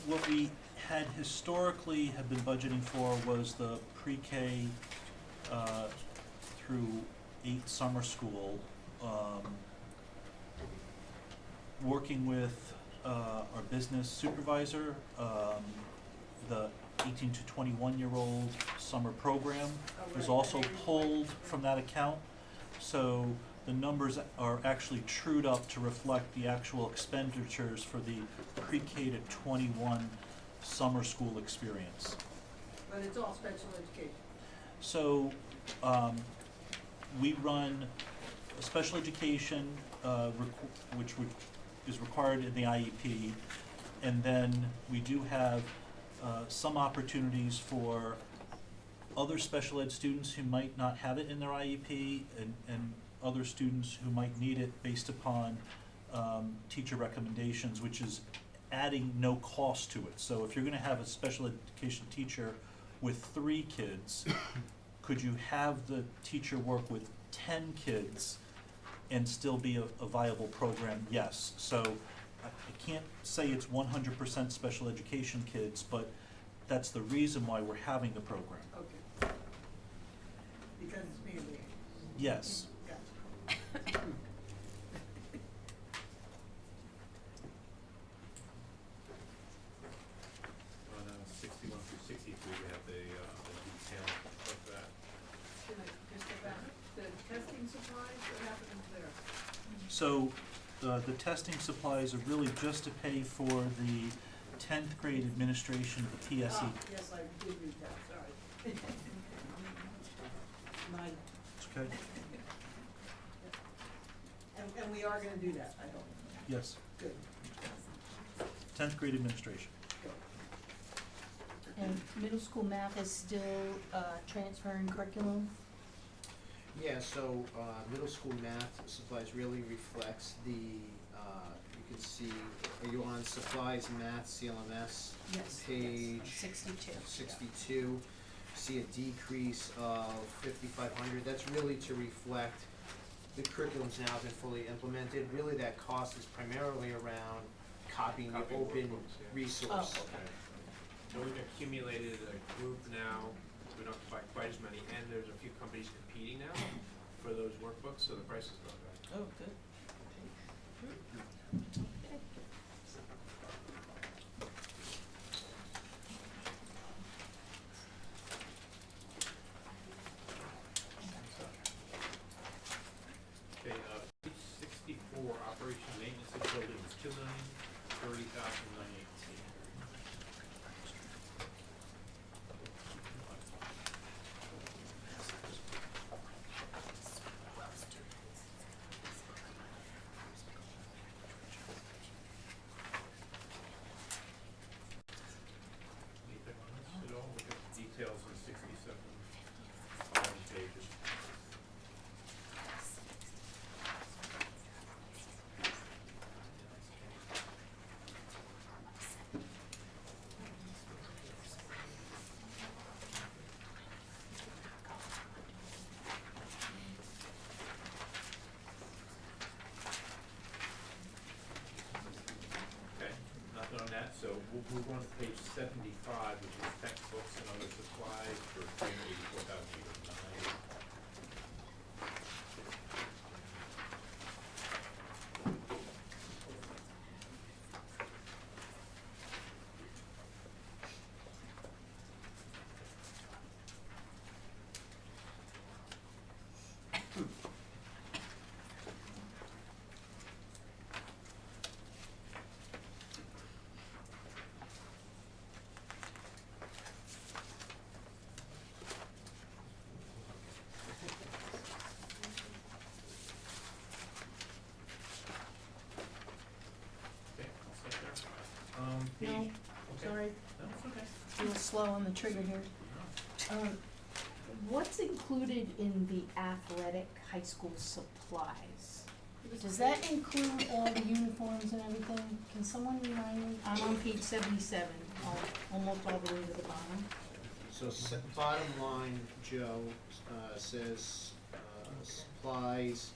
what we had historically have been budgeting for was the pre-K through 8 summer school. Working with our business supervisor, the 18 to 21-year-old summer program was also pulled from that account. So the numbers are actually trued up to reflect the actual expenditures for the pre-K to 21 summer school experience. But it's all special education. So, we run a special education, which is required in the IEP, and then we do have some opportunities for other special ed students who might not have it in their IEP, and other students who might need it based upon teacher recommendations, which is adding no cost to it. So if you're gonna have a special education teacher with 3 kids, could you have the teacher work with 10 kids and still be a viable program? Yes. So I can't say it's 100% special education kids, but that's the reason why we're having the program. Okay. Because it's mandated. Yes. Gotcha. On 61 through 63, we have the detail of that. Can I just go back? The testing supplies, what happens there? So the testing supplies are really just to pay for the 10th grade administration of the PSE. Ah, yes, I did read that, sorry. My, It's okay? and we are gonna do that, I hope. Yes. Good, 10th grade administration. good. And middle school math is still transferring curriculum? Yeah, so, middle school math supplies really reflects the, you can see, are you on supplies, math, CLMS? Yes. Page 62. 62, see a decrease of 5,500. That's really to reflect the curriculum's now been fully implemented. Really, that cost is primarily around copying the Copying open workbooks, yeah. resource. Oh, okay. So we've accumulated a group now, we don't have to buy quite as many, and there's a few companies competing now for those workbooks, so the price is going down. Oh, good. Okay, page 64, operation maintenance of buildings, $2,030,918. Anything on this at all? Look at the details in 67 following pages. Okay, nothing on that, so we'll move on to page 75, which is textbooks and other supplies for $384,809. Okay, I'll stop there. No, Page, okay. sorry, No, it's okay. a little slow on the trigger here. What's included in the athletic high school supplies? Does that include all the uniforms and everything? Can someone remind me? I'm on page 77, almost all the way to the bottom. So bottom line, Joe, says, supplies,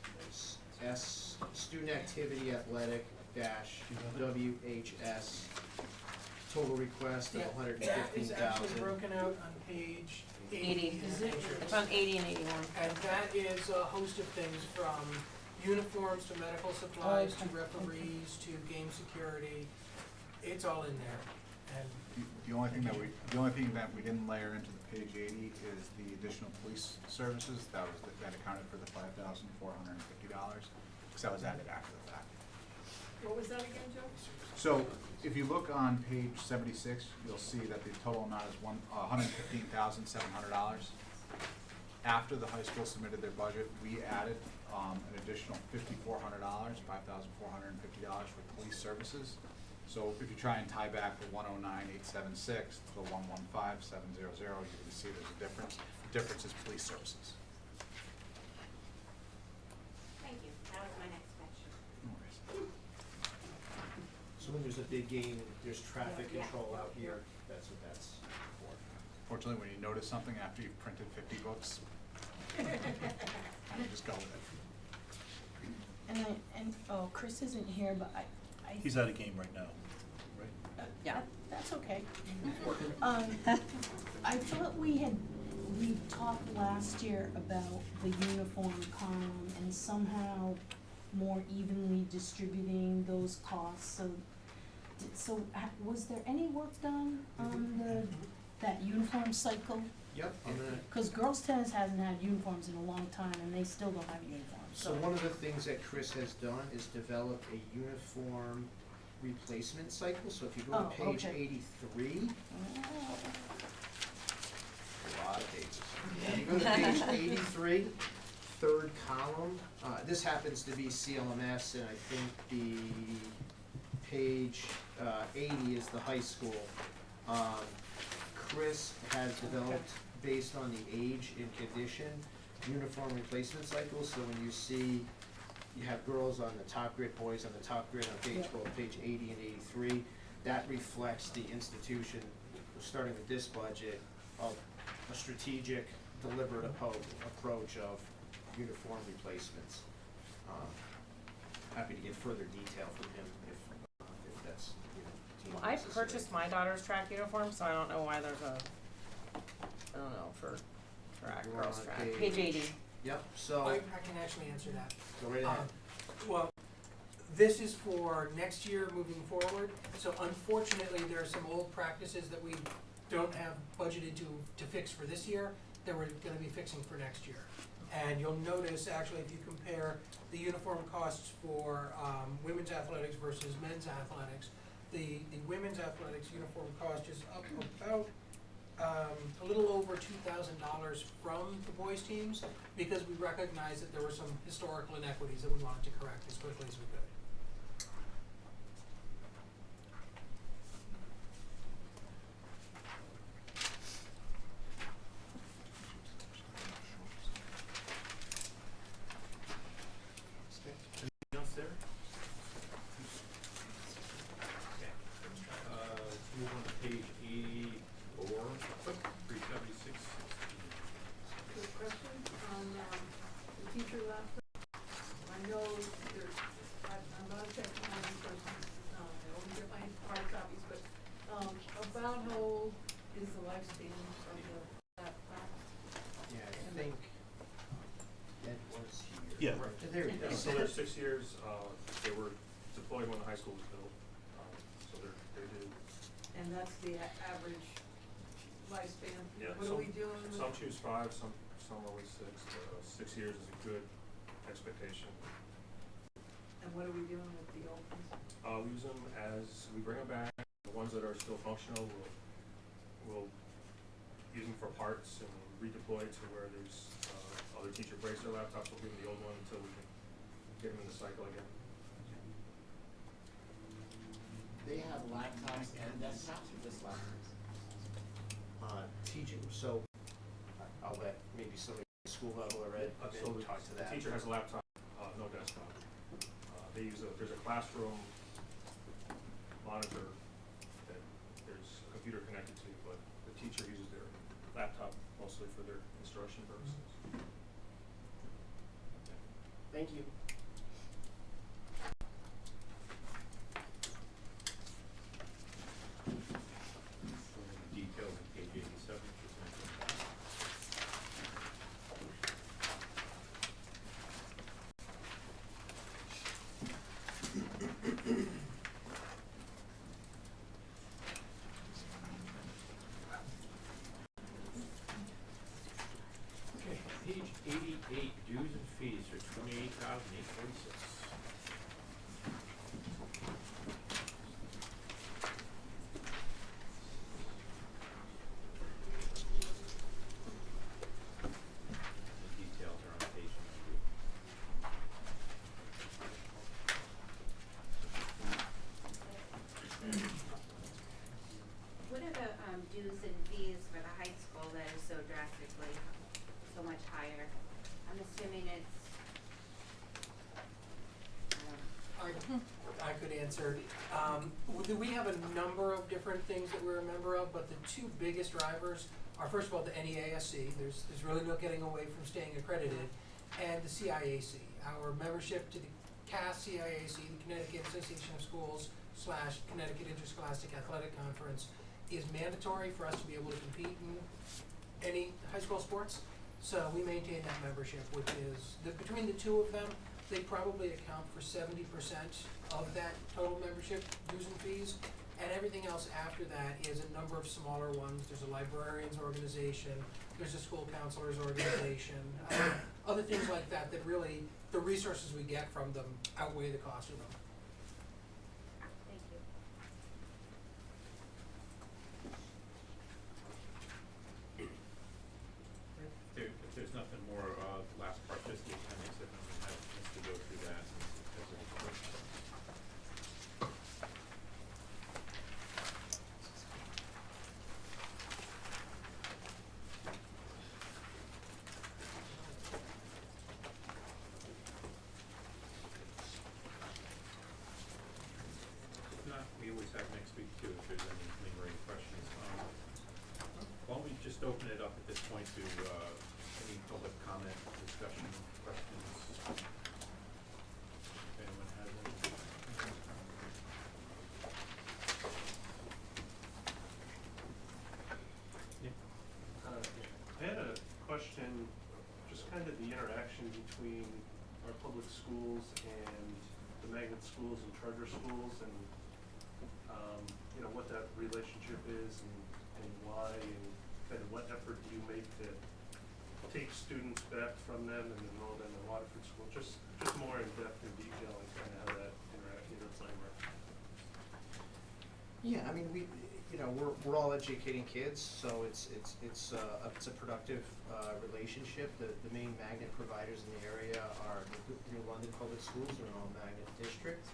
student activity athletic dash WHS, total request of Yeah, 115,000. That is actually broken out on page 80. Is it? It's on 80 and 81. And that is a host of things from uniforms to medical supplies to Okay. referees to game security. It's all in there. And The only thing that we didn't layer into the page 80 is the additional police services. That accounted for the $5,450, because that was added after the fact. What was that again, Joe? So if you look on page 76, you'll see that the total amount is $115,700. After the high school submitted their budget, we added an additional $5,400, $5,450 for police services. So if you try and tie back the 109,876 to the 115,700, you can see there's a difference. The difference is police services. Thank you, that was my next question. No worries. So when there's a big game and there's traffic Yeah. control out here, that's what that's for. Fortunately, when you notice something after you've printed 50 books, you just go with it. Oh, Chris isn't here, but I. He's out of game right now, right? Yeah. That's okay. I thought we talked last year about the uniform column and somehow more evenly distributing those costs, was there any work done on that uniform cycle? Yep, I'm gonna, Cause girls tennis hasn't had uniforms in a long time and they still don't have uniforms, so one of the things that Chris has done is develop a uniform replacement cycle, so if you go to Oh, page okay. 83, Oh. a lot of pages. If you go to page 83, third column, this happens to be CLMS, and I think the page 80 is the high school. Chris has developed, based on the age and condition, uniform replacement cycles, so when you see, you have girls on the top grid, boys on the top grid on page, Yeah. well, page 80 and 83, that reflects the institution, starting with this budget, of a strategic, deliberate approach of uniform replacements. Happy to get further detail from him if that's, deemed Well, I necessary. purchased my daughter's track uniform, so I don't know why there's for track, We're girls on track, page- page 80. Yep, so, I can actually answer that. go right ahead. Well, this is for next year moving forward, so unfortunately, there are some old practices that we don't have budgeted to fix for this year, that we're gonna be fixing for next year. And you'll notice, actually, if you compare the uniform costs for, women's athletics versus men's athletics, the women's athletics uniform cost is up about, a little over $2,000 from the boys' teams, because we recognized that there were some historical inequities that we wanted to correct as quickly as we could. Anything else there? Okay. Move on to page 84, 376. Good question, on, the teacher laptop. I know there's, I'm not a technology person, I only get my hard copies, but, about how old is the lifespan of the laptop? Yeah, I think Ed was here. Yeah. Right, there he Yeah, is. so they're 6 years, they were deployed when the high school was built, so they're due. And that's the average lifespan? Yeah, What are we doing with? Some choose 5, some only 6, 6 years is a good expectation. And what are we doing with the old ones? We use them we bring them back, the ones that are still functional, we'll use them for parts and redeploy to where there's, other teacher breaks their laptops, we'll give them the old one until we can get them in the cycle again. They have laptops and desktops or just laptops? Teaching, so I'll let maybe somebody at the school level or Ed So talk to the that. teacher has a laptop, no desktop. They use there's a classroom monitor that there's a computer connected to, but the teacher uses their laptop mostly for their instruction purposes. Thank you. Details on page 87, just mentioned that. I could answer. We have a number of different things that we're a member of, but the two biggest drivers are, first of all, the NEASC. There's really no getting away from staying accredited, and the CIAC. Our membership to the CAS CIAC, the Connecticut Association of Schools / Connecticut Interscholastic Athletic Conference, is mandatory for us to be able to compete in any high school sports. So we maintain that membership, which is, between the two of them, they probably account for 70% of that total membership dues and fees. And everything else after that is a number of smaller ones. There's a librarians organization, there's a school counselors organization, other things like that, that really, the resources we get from them outweigh the cost of them. Thank you. If there's nothing more, last part, just the appendix, if no one had a chance to go through that. If not, we always have next week too, if there's any lingering questions. Why don't we just open it up at this point to, any public comment, discussion, questions? If anyone has any. I had a question, just kind of the interaction between our public schools and the magnet schools and charter schools, and, you know, what that relationship is and why, and kind of what effort do you make to take students back from them and enroll them in Waterford School? Just more in depth and detail and kind of how that framework. Yeah, I mean, we're all educating kids, so it's a productive relationship. The main magnet providers in the area are the New London Public Schools, they're all magnet district,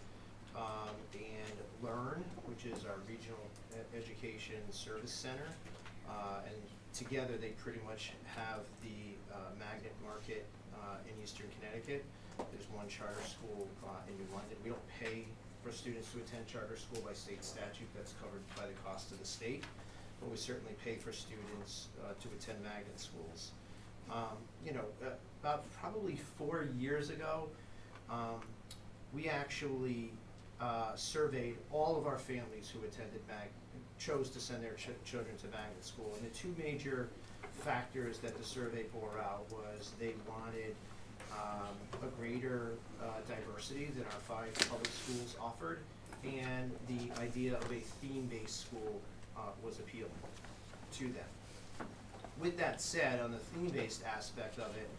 and Learn, which is our regional education service center, and together they pretty much have the magnet market in Eastern Connecticut. There's one charter school in New London. We don't pay for students to attend charter school by state statute, that's covered by the cost of the state, but we certainly pay for students to attend magnet schools. About probably 4 years ago, we actually surveyed all of our families who attended chose to send their children to magnet school, and the two major factors that the survey bore out was they wanted a greater diversity than our 5 public schools offered, and the idea of a theme-based school was appealing to them. With that said, on the theme-based aspect of it,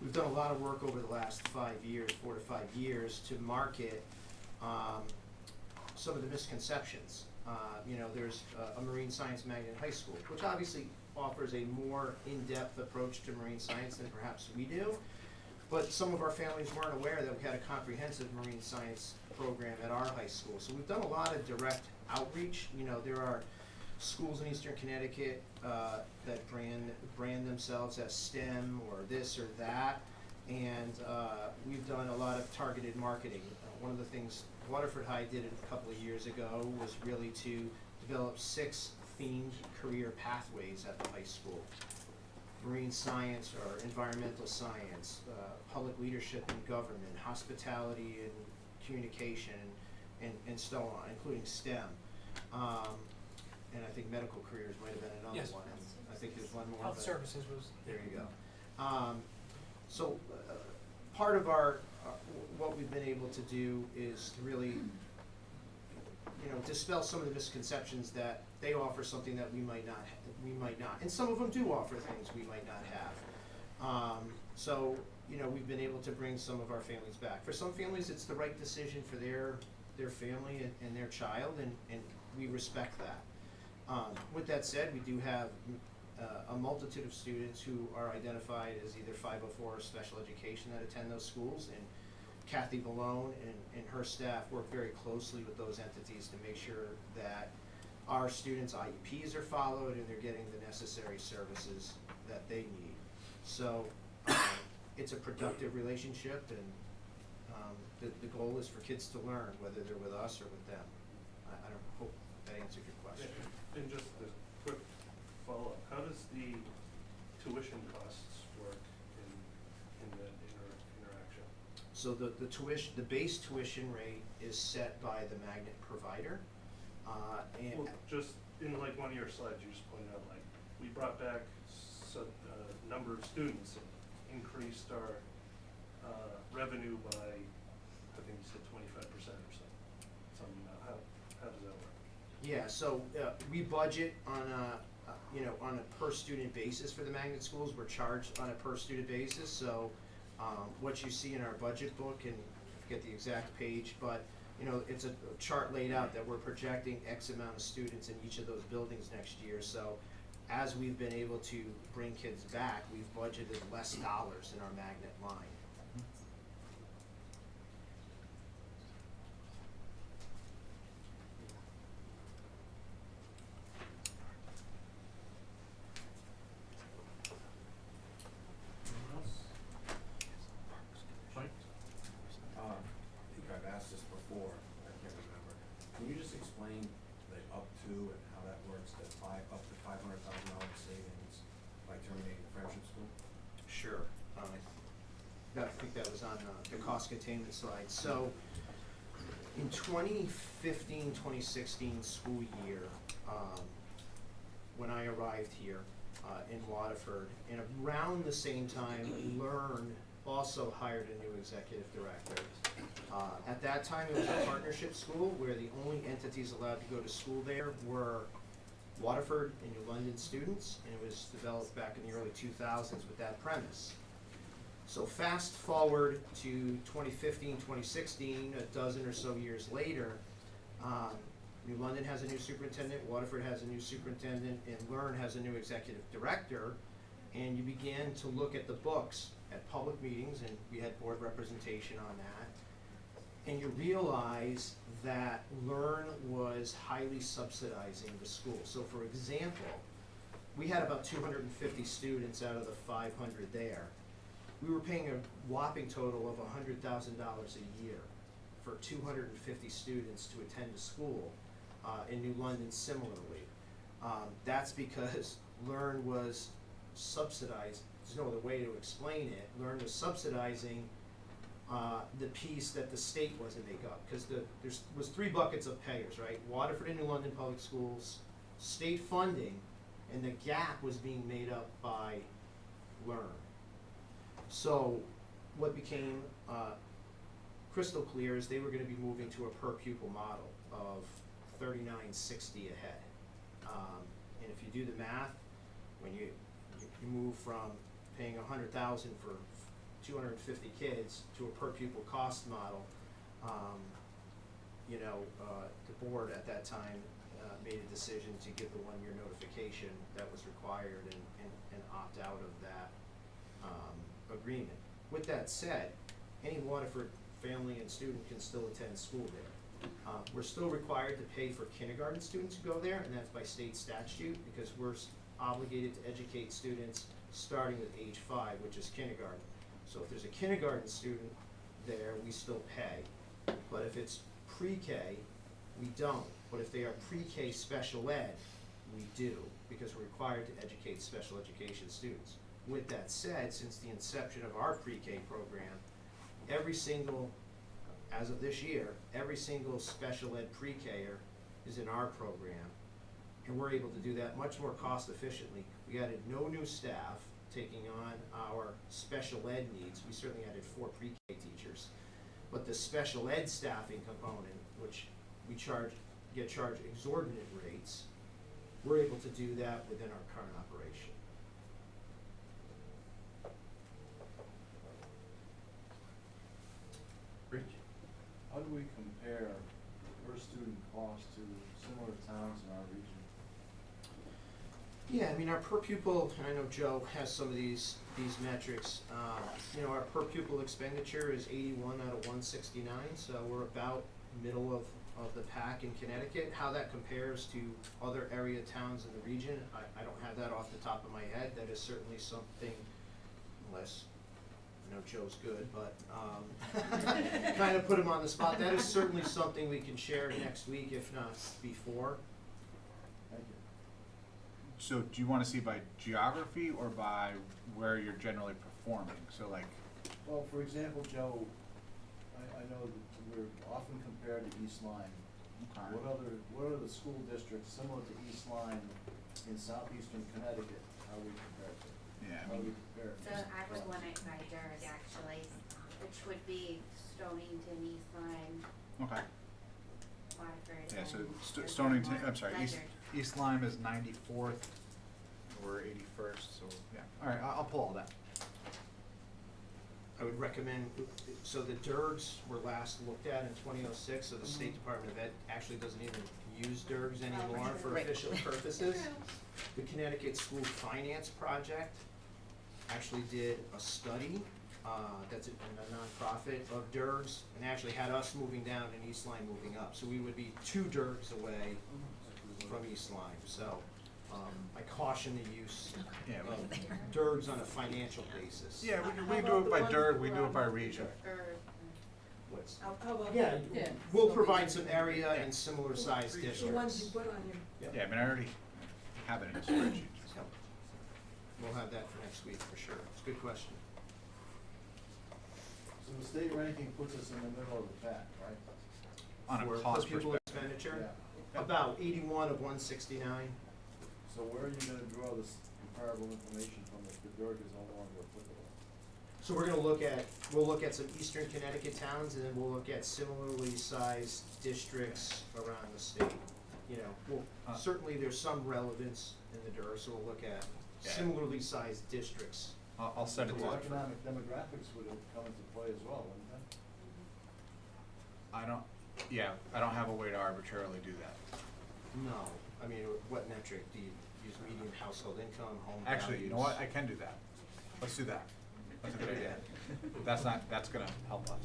we've done a lot of work over the last 4 to 5 years, to market some of the misconceptions. There's a marine science magnet in high school, which obviously offers a more in-depth approach to marine science than perhaps we do. But some of our families weren't aware that we had a comprehensive marine science program at our high school. So we've done a lot of direct outreach. There are schools in Eastern Connecticut that brand themselves as STEM or this or that, and we've done a lot of targeted marketing. One of the things Waterford High did a couple of years ago was really to develop 6 themed career pathways at the high school. Marine science or environmental science, public leadership and government, hospitality and communication, and so on, including STEM. And I think medical careers might have been another Yes. one. I think there's one more. Health but services was. there you go. So part of what we've been able to do is to really, dispel some of the misconceptions that they offer something that we might not, and some of them do offer things we might not have. So we've been able to bring some of our families back. For some families, it's the right decision for their family and their child, and we respect that. With that said, we do have a multitude of students who are identified as either 504 or special education that attend those schools, and Kathy Balone and her staff work very closely with those entities to make sure that our students' IEPs are followed and they're getting the necessary services that they need. So it's a productive relationship, and the goal is for kids to learn, whether they're with us or with them. I don't hope that answered your question. And just a quick follow-up, how does the tuition costs work in that interaction? So the tuition, the base tuition rate is set by the magnet provider, and. Well, just in like one of your slides, you just pointed out, like, we brought back number of students and increased our revenue by, I think you said 25% or something amount. How does that work? Yeah, so we budget on on a per student basis for the magnet schools. We're charged on a per student basis. So what you see in our budget book, and I forget the exact page, but it's a chart laid out that we're projecting X amount of students in each of those buildings next year. So as we've been able to bring kids back, we've budgeted less dollars in our magnet line. Anyone else? Mike? I think I've asked this before, I can't remember. Can you just explain the up to and how that works, that up to $500,000 savings by terminating the Friendship School? Sure. I think that was on the cost containment slide. So in 2015, 2016 school year, when I arrived here in Waterford, and around the same time, Learn also hired a new executive director. At that time, it was a partnership school where the only entities allowed to go to school there were Waterford and New London students, and it was developed back in the early 2000s with that premise. So fast forward to 2015, 2016, a dozen or so years later, New London has a new superintendent, Waterford has a new superintendent, and Learn has a new executive director, and you began to look at the books at public meetings, and we had board representation on that, and you realize that Learn was highly subsidizing the school. So for example, we had about 250 students out of the 500 there. We were paying a whopping total of $100,000 a year for 250 students to attend a school. In New London similarly. That's because Learn was subsidized, there's no other way to explain it, Learn was subsidizing the piece that the state wasn't make up, because there was 3 buckets of payers, right? Waterford and New London Public Schools, state funding, and the gap was being made up by Learn. So what became crystal clear is they were going to be moving to a per pupil model of $39.60 a head. And if you do the math, when you move from paying $100,000 for 250 kids to a per pupil cost model, the board at that time made a decision to give the 1-year notification that was required and opt out of that agreement. With that said, any Waterford family and student can still attend school there. We're still required to pay for kindergarten students who go there, and that's by state statute, because we're obligated to educate students starting with age 5, which is kindergarten. So if there's a kindergarten student there, we still pay. But if it's pre-K, we don't. But if they are pre-K special ed, we do, because we're required to educate special education students. With that said, since the inception of our pre-K program, as of this year, every single special ed pre-K-er is in our program, and we're able to do that much more cost efficiently. We added no new staff taking on our special ed needs. We certainly added 4 pre-K teachers, but the special ed staffing component, which we get charged exorbitant rates, we're able to do that within our current operation. Rich? How do we compare per student cost to similar towns in our region? Yeah, I mean, our per pupil, and I know Joe has some of these metrics, our per pupil expenditure is 81 out of 169, so we're about middle of the pack in Connecticut. How that compares to other area towns in the region, I don't have that off the top of my head. That is certainly something, unless I know Joe's good, but, kind of put him on the spot. That is certainly something we can share next week, if not before. Thank you. So do you wanna see by geography or by where you're generally performing? So like, Well, for example, Joe, I know that we're often compared to East Lyme. What are the school districts similar to East Lyme in southeastern Connecticut? How are we compared to? yeah, How I are we mean, compared? So I would want it by Durg actually, which would be Stonington, East Lyme, okay. Waterford, Yeah, so and Stonington, Ledyard. I'm sorry, East Lyme is 94th, we're 81st, so, yeah, alright, I'll pull all that. I would recommend, so the DIRGs were last looked at in 2006, so the State Department of Ed actually doesn't even use DIRGs anymore for Right. official purposes. The Connecticut School Finance Project actually did a study, that's a nonprofit of DIRGs, and actually had us moving down and East Lyme moving up. So we would be 2 DIRGs away from East Lyme, so, I caution the use Yeah, of DIRGs on a financial basis. Yeah, we How do about it the by ones DIRG, that we were do it on by the region. Or, What's- How about? Yeah, we'll provide some area and similar sized The districts. ones you put on your. Yep. Yeah, I mean, I already have it in a spreadsheet. Yep. We'll have that for next week for sure. It's a good question. So the state ranking puts us in the middle of the pack, right? On For a cost per pupil perspective. expenditure, Yeah. about 81 of 169. So where are you gonna draw this comparable information from if the DIRG is no longer applicable? So we'll look at some eastern Connecticut towns, and then we'll look at similarly sized districts around the state. You know, certainly there's some relevance in the DIRG, so we'll look at Yeah. similarly sized districts. I'll send it to So you. economic demographics would have come into play as well, wouldn't they? I don't have a way to arbitrarily do that. No, I mean, what metric? Do you use median household income, home values? Actually, you know what, I can do that. Let's do that. That's a good idea. That's gonna help us.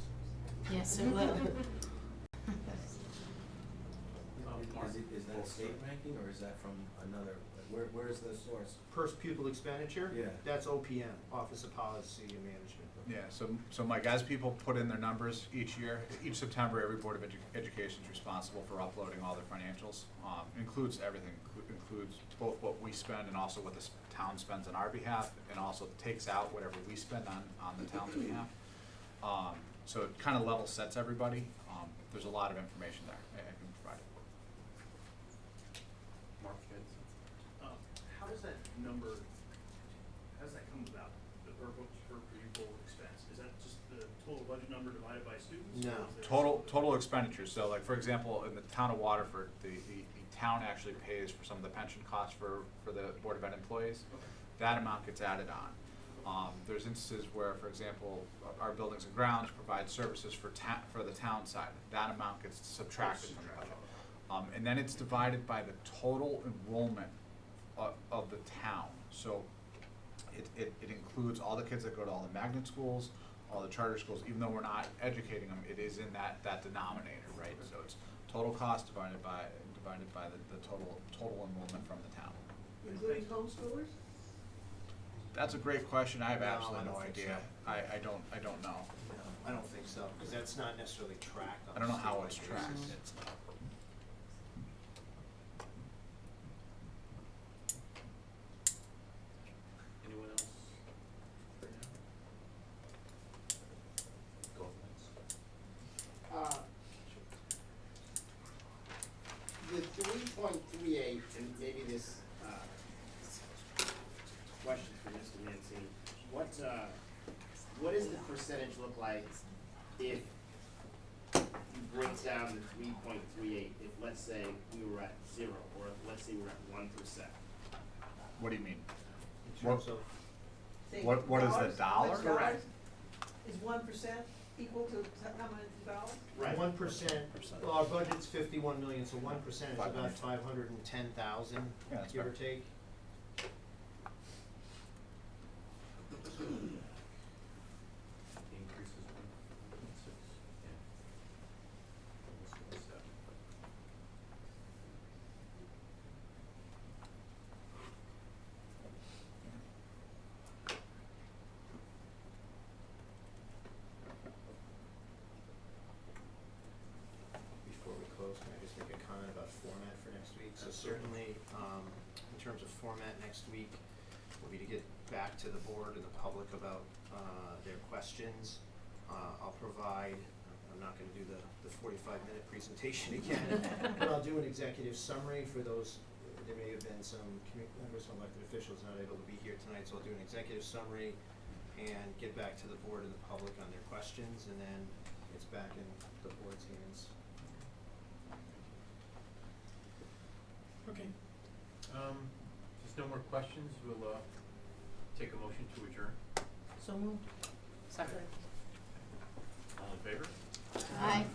Yes, it will. Is that a state ranking, or is that from another, like, where's the source? Per pupil expenditure? Yeah. That's OPM, Office of Policy and Management. Yeah, so Mike, as people put in their numbers each year, each September, every Board of Education is responsible for uploading all their financials. Includes everything, includes both what we spend and also what the town spends on our behalf, and also takes out whatever we spend on the town's behalf. So it kind of level sets everybody. There's a lot of information there, I can provide it. Mark, you had something? How does that number, how does that come about, the per pupil expense? Is that just the total budget number divided by students? No. Or is there Total expenditures, so like, for example, in the town of Waterford, the town actually pays for some of the pension costs for the Board of Ed employees. That amount gets added on. There's instances where, for example, our buildings and grounds provide services for the town side. That amount gets subtracted from the budget. And then it's divided by the total enrollment of the town. So it includes all the kids that go to all the magnet schools, all the charter schools. Even though we're not educating them, it is in that denominator, right? So it's total cost divided by the total enrollment from the town. Including homeschoolers? That's a great question. I have No, absolutely I no don't think idea. so. I don't know. No, I don't think so, because that's not necessarily tracked on I don't know a how statewide it's basis. tracked. It's not. Anyone else? Go ahead. The 3.38, and maybe this, question for Mr. Mancini, what does the percentage look like if you break down the 3.38, if let's say we were at 0, or if let's say we're at 1%? What do you mean? In terms of, Say What is the dollars? dollar? How much Correct. Is 1% equal to how many dollars? Right. 1%, well, our budget's 51 million, so 1% is about 500. 510,000, Yeah, that's give or fair. take. Increases 1.6, yeah. Almost 1.7. format for next week. So certainly, in terms of format next week, will be to get back to the board and the public about their questions. I'll provide, I'm not gonna do the 45-minute presentation again, but I'll do an executive summary for those. There may have been some members of elected officials not able to be here tonight, so I'll do an executive summary and get back to the board and the public on their questions, and then it's back in the board's hands. Okay. If there's no more questions, we'll take a motion to adjourn. So moved. Second. All in favor? Aye.